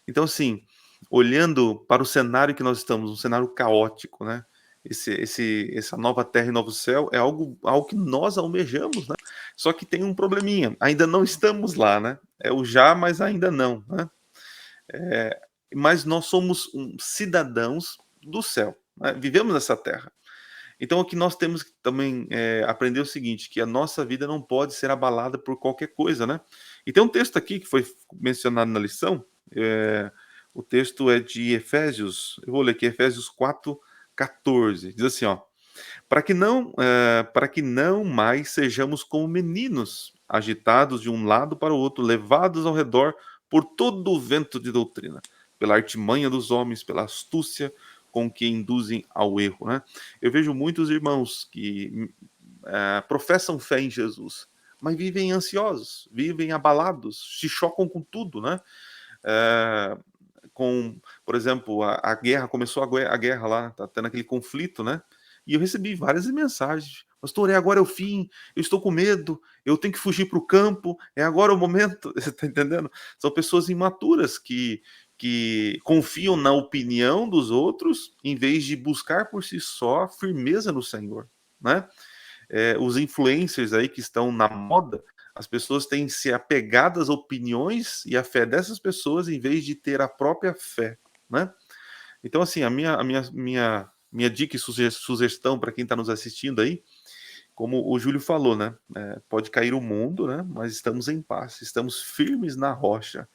Então, assim, olhando para o cenário que nós estamos, um cenário caótico, né? Essa nova terra e novo céu é algo que nós almejamos, né? Só que tem um probleminha, ainda não estamos lá, né? É o já, mas ainda não, né? Mas nós somos cidadãos do céu, né? Vivemos nessa terra. Então, o que nós temos que também aprender é o seguinte, que a nossa vida não pode ser abalada por qualquer coisa, né? E tem um texto aqui que foi mencionado na lição, o texto é de Efésios, eu vou ler aqui, Efésios 4:14, diz assim, ó, para que não mais sejamos como meninos, agitados de um lado para o outro, levados ao redor por todo o vento de doutrina, pela artimanha dos homens, pela astúcia com que induzem ao erro, né? Eu vejo muitos irmãos que professam fé em Jesus, mas vivem ansiosos, vivem abalados, se chocam com tudo, né? Por exemplo, a guerra, começou a guerra lá, tá tendo aquele conflito, né? E eu recebi várias mensagens. Pastor, agora é o fim, eu estou com medo, eu tenho que fugir para o campo, é agora o momento. Você está entendendo? São pessoas imaturas que confiam na opinião dos outros em vez de buscar por si só firmeza no Senhor, né? Os influencers aí que estão na moda, as pessoas têm se apegado às opiniões e à fé dessas pessoas em vez de ter a própria fé, né? Então, assim, a minha dica e sugestão para quem está nos assistindo aí, como o Júlio falou, né? Pode cair o mundo, né? Mas estamos em paz, estamos firmes na rocha.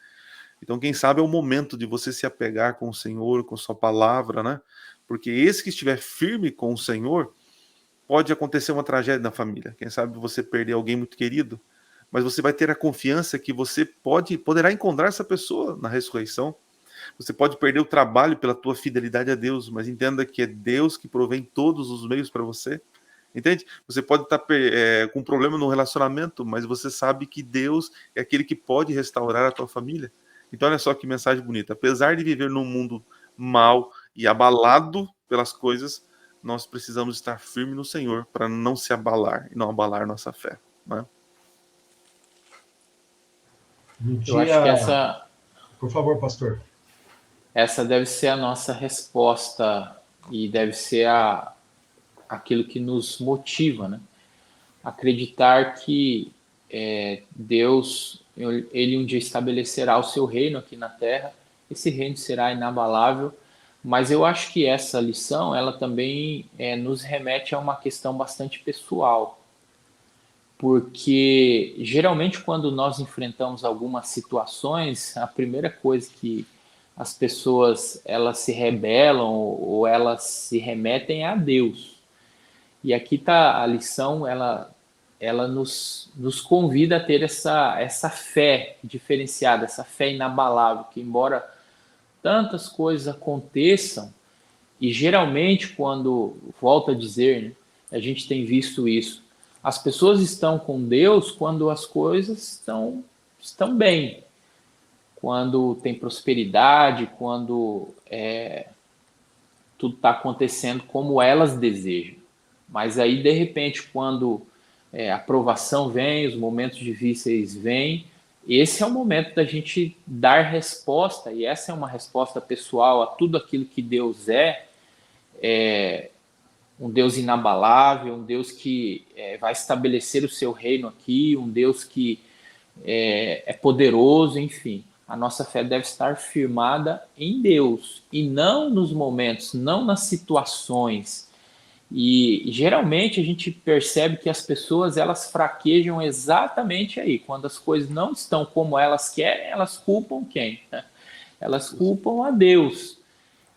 Então, quem sabe é o momento de você se apegar com o Senhor, com sua palavra, né? Porque esse que estiver firme com o Senhor, pode acontecer uma tragédia na família. Quem sabe você perder alguém muito querido, mas você vai ter a confiança que você poderá encontrar essa pessoa na ressurreição. Você pode perder o trabalho pela tua fidelidade a Deus, mas entenda que é Deus que provém todos os meios para você. Entende? Você pode estar com um problema no relacionamento, mas você sabe que Deus é aquele que pode restaurar a tua família. Então, olha só que mensagem bonita. Apesar de viver num mundo mal e abalado pelas coisas, nós precisamos estar firmes no Senhor para não se abalar e não abalar nossa fé. Né? Eu acho que Por favor, pastor. Essa deve ser a nossa resposta e deve ser aquilo que nos motiva, né? Acreditar que Deus, ele um dia estabelecerá o seu reino aqui na Terra, esse reino será inabalável, mas eu acho que essa lição, ela também nos remete a uma questão bastante pessoal, porque geralmente quando nós enfrentamos algumas situações, a primeira coisa que as pessoas elas se rebelam ou elas se remetem é a Deus. E aqui está a lição, ela nos convida a ter essa fé diferenciada, essa fé inabalável, que embora tantas coisas aconteçam, e geralmente quando, volto a dizer, né, a gente tem visto isso, as pessoas estão com Deus quando as coisas estão bem, quando tem prosperidade, quando tudo está acontecendo como elas desejam. Mas aí, de repente, quando a provação vem, os momentos difíceis vêm, esse é o momento da gente dar resposta, e essa é uma resposta pessoal a tudo aquilo que Deus um Deus inabalável, um Deus que vai estabelecer o seu reino aqui, um Deus que é poderoso, enfim. A nossa fé deve estar firmada em Deus, e não nos momentos, não nas situações. E geralmente a gente percebe que as pessoas elas fraquejam exatamente aí, quando as coisas não estão como elas querem, elas culpam quem? Elas culpam a Deus.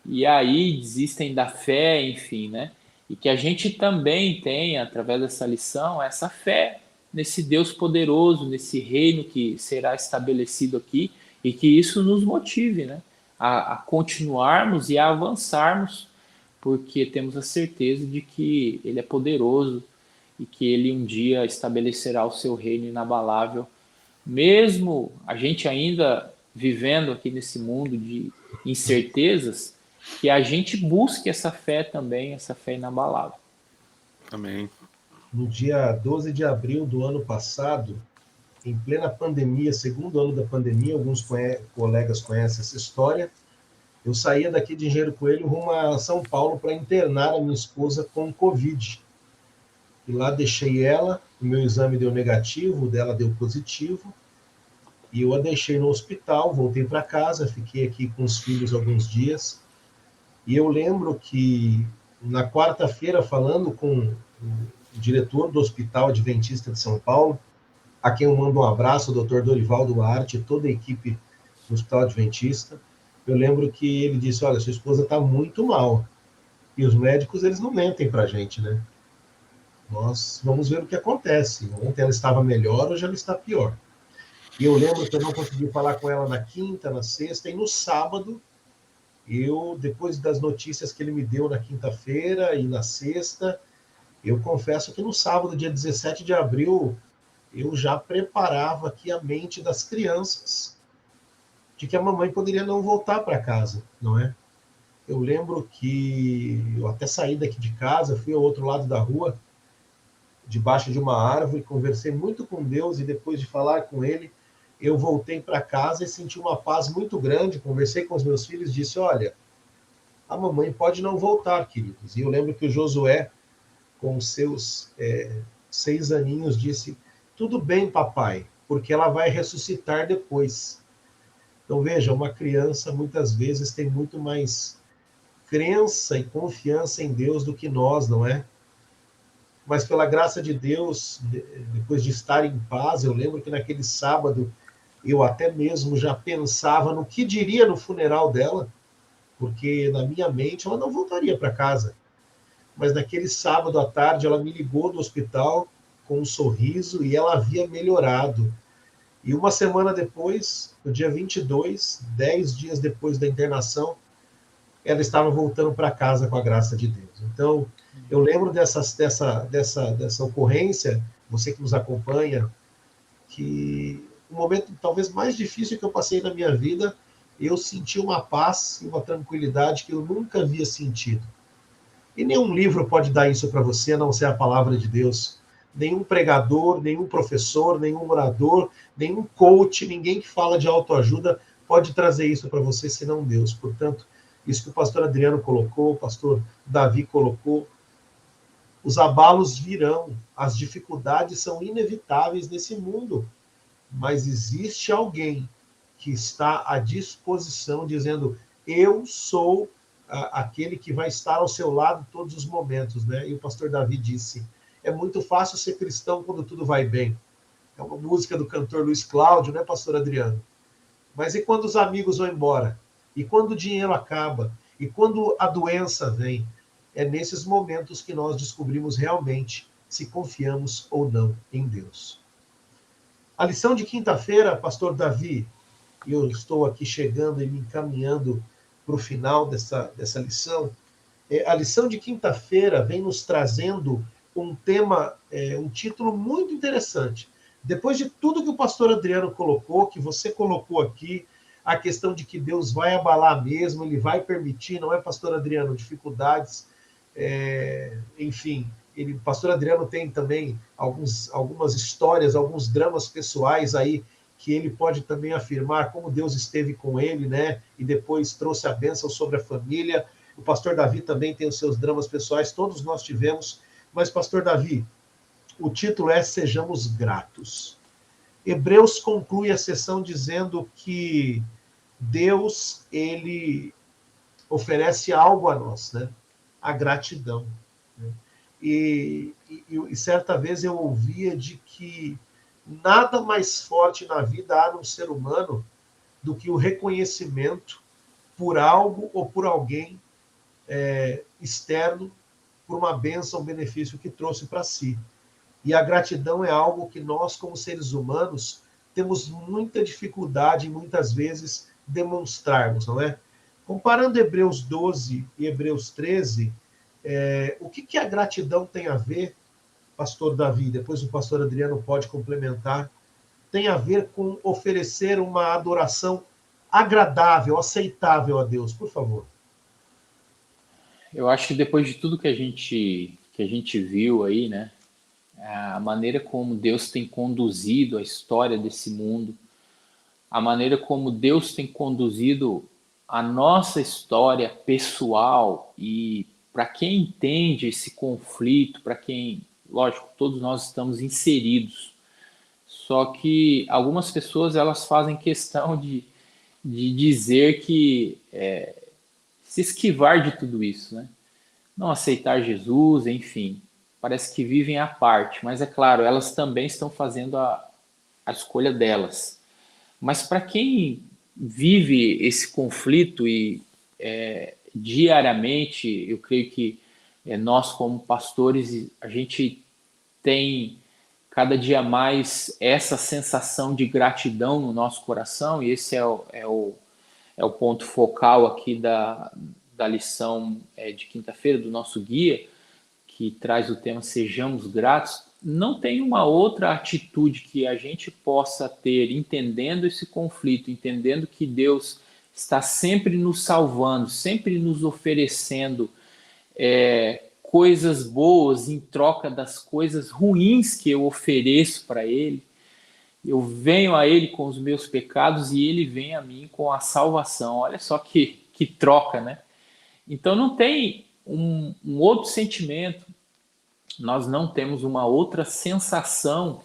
E aí desistem da fé, enfim, né? E que a gente também tenha, através dessa lição, essa fé nesse Deus poderoso, nesse reino que será estabelecido aqui, e que isso nos motive, né? A continuarmos e a avançarmos, porque temos a certeza de que Ele é poderoso e que Ele um dia estabelecerá o seu reino inabalável, mesmo a gente ainda vivendo aqui nesse mundo de incertezas, que a gente busque essa fé também, essa fé inabalável. Amém. No dia 12 de abril do ano passado, em plena pandemia, segundo ano da pandemia, alguns colegas conhecem essa história, eu saía daqui de Engenheiro Coelho rumo a São Paulo para internar a minha esposa com Covid. E lá deixei ela, o meu exame deu negativo, o dela deu positivo, e eu a deixei no hospital, voltei para casa, fiquei aqui com os filhos alguns dias, e eu lembro que na quarta-feira, falando com o diretor do Hospital Adventista de São Paulo, a quem eu mando um abraço, o Dr. Dorival Duarte e toda a equipe do Hospital Adventista, eu lembro que ele disse, olha, sua esposa está muito mal. E os médicos, eles não mentem para a gente, né? Nós vamos ver o que acontece. Ontem ela estava melhor, hoje ela está pior. E eu lembro que eu não consegui falar com ela na quinta, na sexta, e no sábado, depois das notícias que ele me deu na quinta-feira e na sexta, eu confesso que no sábado, dia 17 de abril, eu já preparava aqui a mente das crianças de que a mamãe poderia não voltar para casa, não é? Eu lembro que eu até saí daqui de casa, fui ao outro lado da rua, debaixo de uma árvore, conversei muito com Deus, e depois de falar com Ele, eu voltei para casa e senti uma paz muito grande, conversei com os meus filhos e disse, olha, a mamãe pode não voltar, queridos. E eu lembro que o Josué, com seus 6 aninhos, disse, tudo bem, papai, porque ela vai ressuscitar depois. Então, veja, uma criança muitas vezes tem muito mais crença e confiança em Deus do que nós, não é? Mas pela graça de Deus, depois de estar em paz, eu lembro que naquele sábado eu até mesmo já pensava no que diria no funeral dela, porque na minha mente ela não voltaria para casa. Mas naquele sábado à tarde ela me ligou do hospital com um sorriso e ela havia melhorado. E uma semana depois, no dia 22, 10 dias depois da internação, ela estava voltando para casa com a graça de Deus. Então, eu lembro dessa ocorrência, você que nos acompanha, que o momento talvez mais difícil que eu passei na minha vida, eu senti uma paz e uma tranquilidade que eu nunca havia sentido. E nenhum livro pode dar isso para você, a não ser a palavra de Deus. Nenhum pregador, nenhum professor, nenhum orador, nenhum coach, ninguém que fala de autoajuda pode trazer isso para você, senão Deus. Portanto, isso que o pastor Adriano colocou, o pastor Davi colocou, os abalos virão, as dificuldades são inevitáveis nesse mundo, mas existe alguém que está à disposição, dizendo, eu sou aquele que vai estar ao seu lado em todos os momentos, né? E o pastor Davi disse, é muito fácil ser cristão quando tudo vai bem. É uma música do cantor Luiz Cláudio, né, pastor Adriano? Mas e quando os amigos vão embora? E quando o dinheiro acaba? E quando a doença vem? É nesses momentos que nós descobrimos realmente se confiamos ou não em Deus. A lição de quinta-feira, pastor Davi, e eu estou aqui chegando e me encaminhando para o final dessa lição, a lição de quinta-feira vem nos trazendo um tema, um título muito interessante. Depois de tudo que o pastor Adriano colocou, que você colocou aqui, a questão de que Deus vai abalar mesmo, ele vai permitir, não é, pastor Adriano, dificuldades, enfim, o pastor Adriano tem também algumas histórias, alguns dramas pessoais aí, que ele pode também afirmar como Deus esteve com ele, né? E depois trouxe a bênção sobre a família. O pastor Davi também tem os seus dramas pessoais, todos nós tivemos. Mas, pastor Davi, o título é Sejamos Gratos. Hebreus conclui a sessão dizendo que Deus, ele oferece algo a nós, né? A gratidão. Né? E certa vez eu ouvia de que nada mais forte na vida há num ser humano do que o reconhecimento por algo ou por alguém externo, por uma bênção, um benefício que trouxe para si. E a gratidão é algo que nós, como seres humanos, temos muita dificuldade, muitas vezes, demonstrarmos, não é? Comparando Hebreus 12 e Hebreus 13, o que a gratidão tem a ver, pastor Davi, depois o pastor Adriano pode complementar, tem a ver com oferecer uma adoração agradável, aceitável a Deus, por favor. Eu acho que depois de tudo que a gente viu aí, né, a maneira como Deus tem conduzido a história desse mundo, a maneira como Deus tem conduzido a nossa história pessoal, e para quem entende esse conflito, para quem, lógico, todos nós estamos inseridos, só que algumas pessoas elas fazem questão de dizer que se esquivar de tudo isso, né? Não aceitar Jesus, enfim, parece que vivem à parte, mas é claro, elas também estão fazendo a escolha delas. Mas para quem vive esse conflito e diariamente, eu creio que nós como pastores, a gente tem cada dia mais essa sensação de gratidão no nosso coração, e esse é o ponto focal aqui da lição de quinta-feira, do nosso guia, que traz o tema Sejamos Gratos. Não tem uma outra atitude que a gente possa ter, entendendo esse conflito, entendendo que Deus está sempre nos salvando, sempre nos oferecendo coisas boas em troca das coisas ruins que eu ofereço para Ele. Eu venho a Ele com os meus pecados e Ele vem a mim com a salvação. Olha só que troca, né? Então não tem um outro sentimento, nós não temos uma outra sensação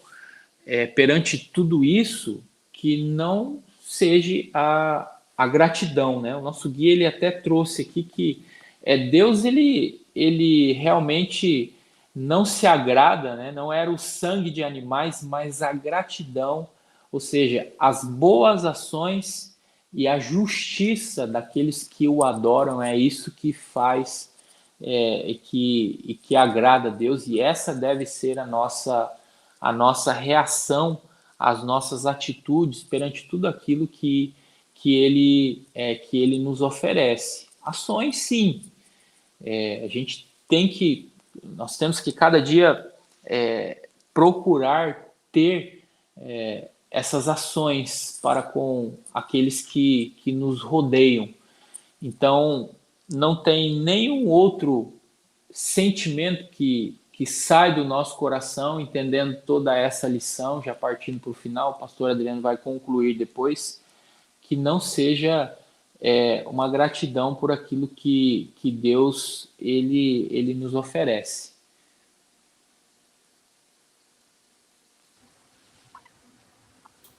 perante tudo isso que não seja a gratidão, né? O nosso guia ele até trouxe aqui que Deus ele realmente não se agrada, né? Não era o sangue de animais, mas a gratidão, ou seja, as boas ações e a justiça daqueles que o adoram, é isso que faz que agrada a Deus, e essa deve ser a nossa reação, as nossas atitudes perante tudo aquilo que ele nos oferece. Ações, sim, a gente nós temos que cada dia procurar ter essas ações para com aqueles que nos rodeiam. Então, não tem nenhum outro sentimento que sai do nosso coração, entendendo toda essa lição, já partindo para o final, o pastor Adriano vai concluir depois, que não seja uma gratidão por aquilo que Deus ele nos oferece.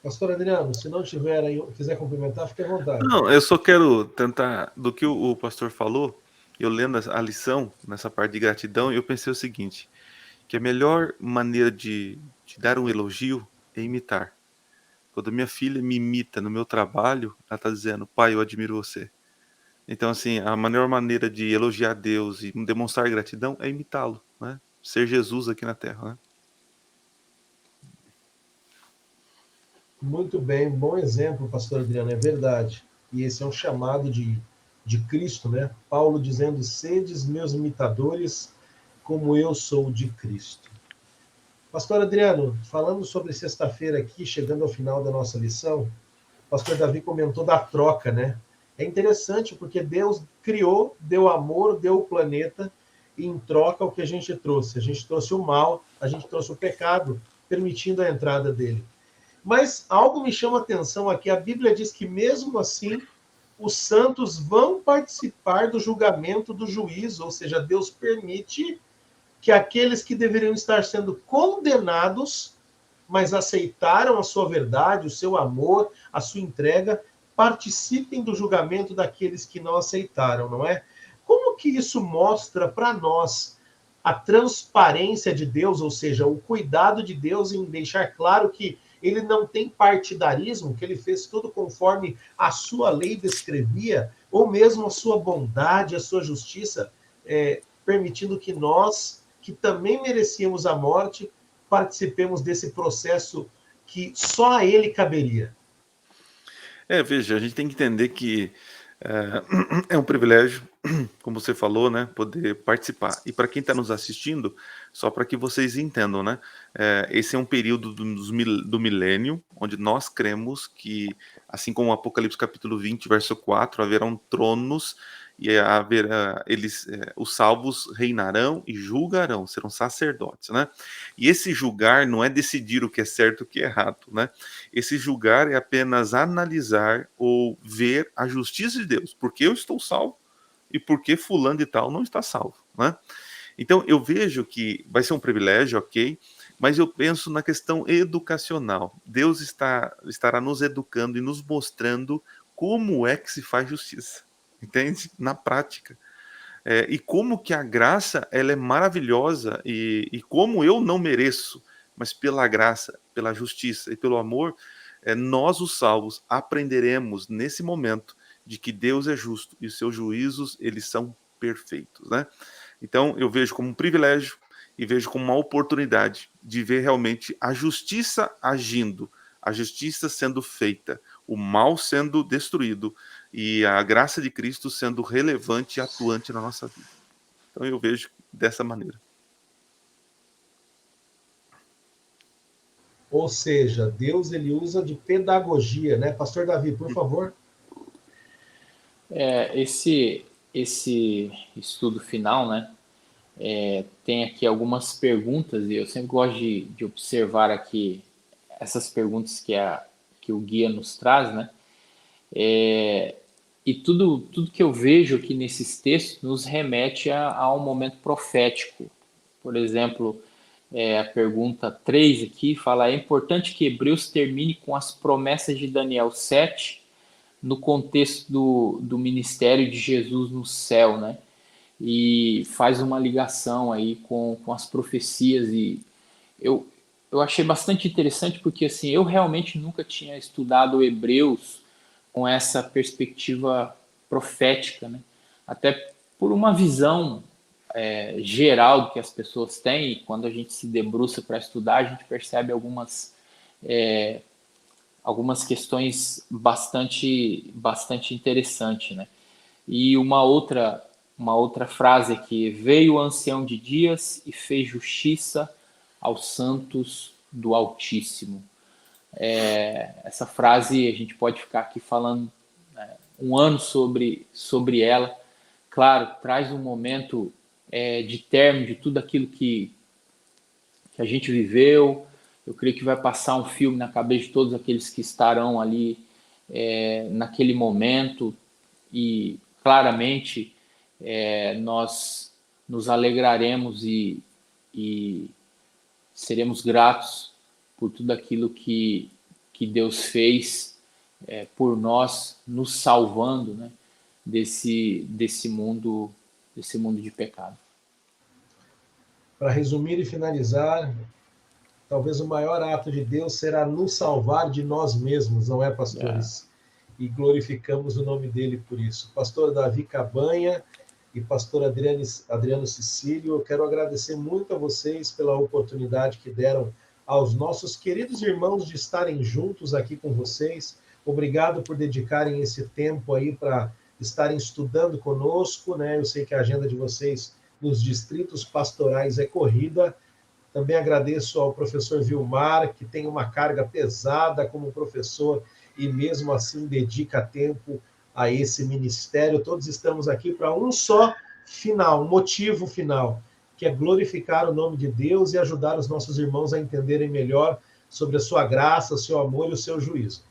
Pastor Adriano, se não tiver aí, quiser complementar, fique à vontade. Não, eu só quero tentar, do que o pastor falou, eu lendo a lição, nessa parte de gratidão, eu pensei o seguinte, que a melhor maneira de dar um elogio é imitar. Quando minha filha me imita no meu trabalho, ela está dizendo, pai, eu admiro você. Então, assim, a melhor maneira de elogiar Deus e demonstrar gratidão é imitá-lo, né? Ser Jesus aqui na Terra, né? Muito bem, bom exemplo, pastor Adriano, é verdade. E esse é um chamado de Cristo, né? Paulo dizendo, sedes meus imitadores, como eu sou de Cristo. Pastor Adriano, falando sobre sexta-feira aqui, chegando ao final da nossa lição, o pastor Davi comentou da troca, né? É interessante porque Deus criou, deu amor, deu o planeta, e em troca o que a gente trouxe? A gente trouxe o mal, a gente trouxe o pecado, permitindo a entrada dele. Mas algo me chama a atenção aqui, a Bíblia diz que mesmo assim, os santos vão participar do julgamento do juízo, ou seja, Deus permite que aqueles que deveriam estar sendo condenados, mas aceitaram a sua verdade, o seu amor, a sua entrega, participem do julgamento daqueles que não aceitaram, não é? Como que isso mostra para nós a transparência de Deus, ou seja, o cuidado de Deus em deixar claro que ele não tem partidarismo, que ele fez tudo conforme a sua lei descrevia, ou mesmo a sua bondade, a sua justiça, permitindo que nós, que também merecíamos a morte, participemos desse processo que só a ele caberia. Veja, a gente tem que entender que é um privilégio, como você falou, né, poder participar. E para quem está nos assistindo, só para que vocês entendam, né, esse é um período do milênio, onde nós cremos que, assim como o Apocalipse capítulo 20, verso 4, haverão tronos e os salvos reinarão e julgarão, serão sacerdotes, né? E esse julgar não é decidir o que é certo e o que é errado, né? Esse julgar é apenas analisar ou ver a justiça de Deus, porque eu estou salvo e porque fulano de tal não está salvo, né? Então eu vejo que vai ser um privilégio, ok, mas eu penso na questão educacional. Deus estará nos educando e nos mostrando como é que se faz justiça, entende? Na prática. E como que a graça ela é maravilhosa e como eu não mereço, mas pela graça, pela justiça e pelo amor, nós os salvos aprenderemos nesse momento de que Deus é justo e os seus juízos eles são perfeitos, né? Então eu vejo como um privilégio e vejo como uma oportunidade de ver realmente a justiça agindo, a justiça sendo feita, o mal sendo destruído e a graça de Cristo sendo relevante e atuante na nossa vida. Então eu vejo dessa maneira. Ou seja, Deus ele usa de pedagogia, né? Pastor Davi, por favor. Esse estudo final, né? Tem aqui algumas perguntas e eu sempre gosto de observar aqui essas perguntas que o guia nos traz, né? E tudo que eu vejo aqui nesses textos nos remete a um momento profético. Por exemplo, a pergunta 3 aqui fala: é importante que Hebreus termine com as promessas de Daniel 7 no contexto do ministério de Jesus no céu, né? e faz uma ligação aí com as profecias. E eu achei bastante interessante porque assim, eu realmente nunca tinha estudado Hebreus com essa perspectiva profética, né? Até por uma visão geral do que as pessoas têm, e quando a gente se debruça para estudar, a gente percebe algumas questões bastante interessantes, né? E uma outra frase aqui: veio o ancião de dias e fez justiça aos santos do Altíssimo. Essa frase a gente pode ficar aqui falando um ano sobre ela. Claro, traz um momento de término de tudo aquilo que a gente viveu. Eu creio que vai passar um filme na cabeça de todos aqueles que estarão ali naquele momento, e claramente nós nos alegraremos e seremos gratos por tudo aquilo que Deus fez por nós, nos salvando, né, desse mundo de pecado. Para resumir e finalizar, talvez o maior ato de Deus será nos salvar de nós mesmos, não é, pastores? E glorificamos o nome dele por isso. Pastor Davi Cabanha e pastor Adriano Cecílio, eu quero agradecer muito a vocês pela oportunidade que deram aos nossos queridos irmãos de estarem juntos aqui com vocês. Obrigado por dedicarem esse tempo aí para estarem estudando conosco, né? Eu sei que a agenda de vocês nos distritos pastorais é corrida. Também agradeço ao professor Vilmar, que tem uma carga pesada como professor e mesmo assim dedica tempo a esse ministério. Todos estamos aqui para um só final, um motivo final, que é glorificar o nome de Deus e ajudar os nossos irmãos a entenderem melhor sobre a sua graça, o seu amor e o seu juízo.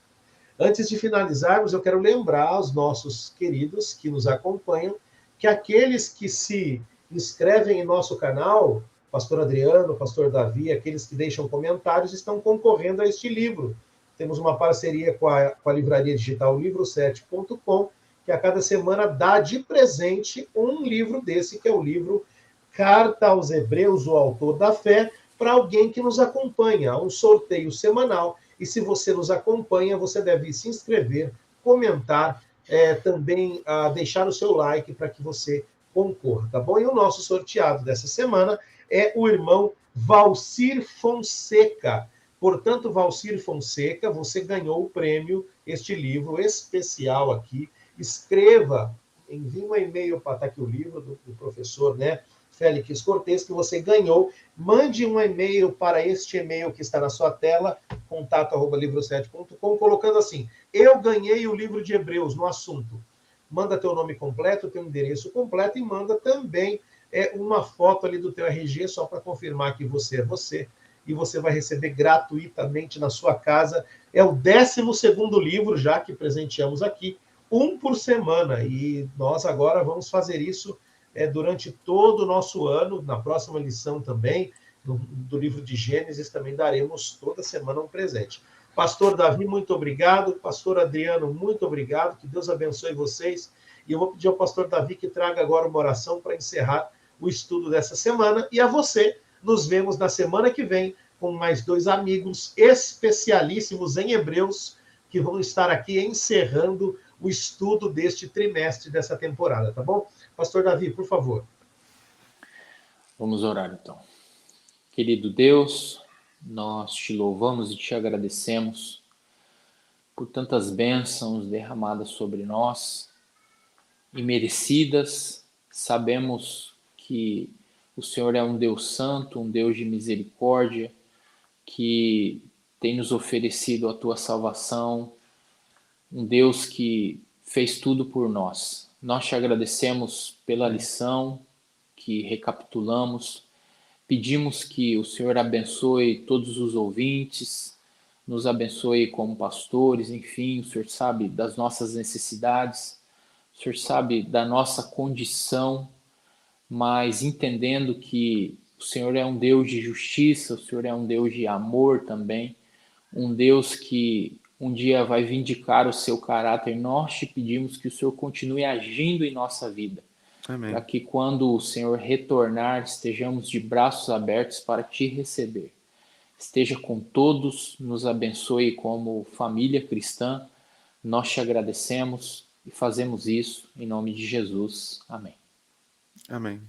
Antes de finalizarmos, eu quero lembrar aos nossos queridos que nos acompanham que aqueles que se inscrevem em nosso canal, pastor Adriano, pastor Davi, aqueles que deixam comentários, estão concorrendo a este livro. Temos uma parceria com a livraria digital livro7.com, que a cada semana dá de presente um livro desse, que é o livro Carta aos Hebreus, o Autor da Fé, para alguém que nos acompanha. Um sorteio semanal. E se você nos acompanha, você deve se inscrever, comentar, também deixar o seu like para que você concorra, tá bom? E o nosso sorteado dessa semana é o irmão Valcir Fonseca. Portanto, Valcir Fonseca, você ganhou o prêmio, este livro especial aqui. Escreva, envie um e-mail para estar aqui o livro do professor, né, Félix Cortez, que você ganhou. Mande um e-mail para este e-mail que está na sua tela, contato@livro7.com, colocando assim: eu ganhei o livro de Hebreus no assunto. Manda teu nome completo, teu endereço completo e manda também uma foto ali do teu RG, só para confirmar que você é você, e você vai receber gratuitamente na sua casa. É o 12º livro já que presenteamos aqui, um por semana, e nós agora vamos fazer isso durante todo o nosso ano. Na próxima lição também, do livro de Gênesis, também daremos toda semana um presente. Pastor Davi, muito obrigado. Pastor Adriano, muito obrigado. Que Deus abençoe vocês. E eu vou pedir ao pastor Davi que traga agora uma oração para encerrar o estudo dessa semana. E a você, nos vemos na semana que vem com mais 2 amigos especialíssimos em Hebreus, que vão estar aqui encerrando o estudo deste trimestre, dessa temporada, tá bom? Pastor Davi, por favor. Vamos orar então. Querido Deus, nós te louvamos e te agradecemos por tantas bênçãos derramadas sobre nós, imerecidas. Sabemos que o Senhor é um Deus santo, um Deus de misericórdia, que tem nos oferecido a tua salvação, um Deus que fez tudo por nós. Nós te agradecemos pela lição que recapitulamos. Pedimos que o Senhor abençoe todos os ouvintes, nos abençoe como pastores, enfim, o Senhor sabe das nossas necessidades, o Senhor sabe da nossa condição, mas entendendo que o Senhor é um Deus de justiça, o Senhor é um Deus de amor também, um Deus que um dia vai vindicar o seu caráter. Nós te pedimos que o Senhor continue agindo em nossa vida, Amém. para que quando o Senhor retornar, estejamos de braços abertos para te receber. Esteja com todos, nos abençoe como família cristã. Nós te agradecemos e fazemos isso em nome de Jesus. Amém. Amém.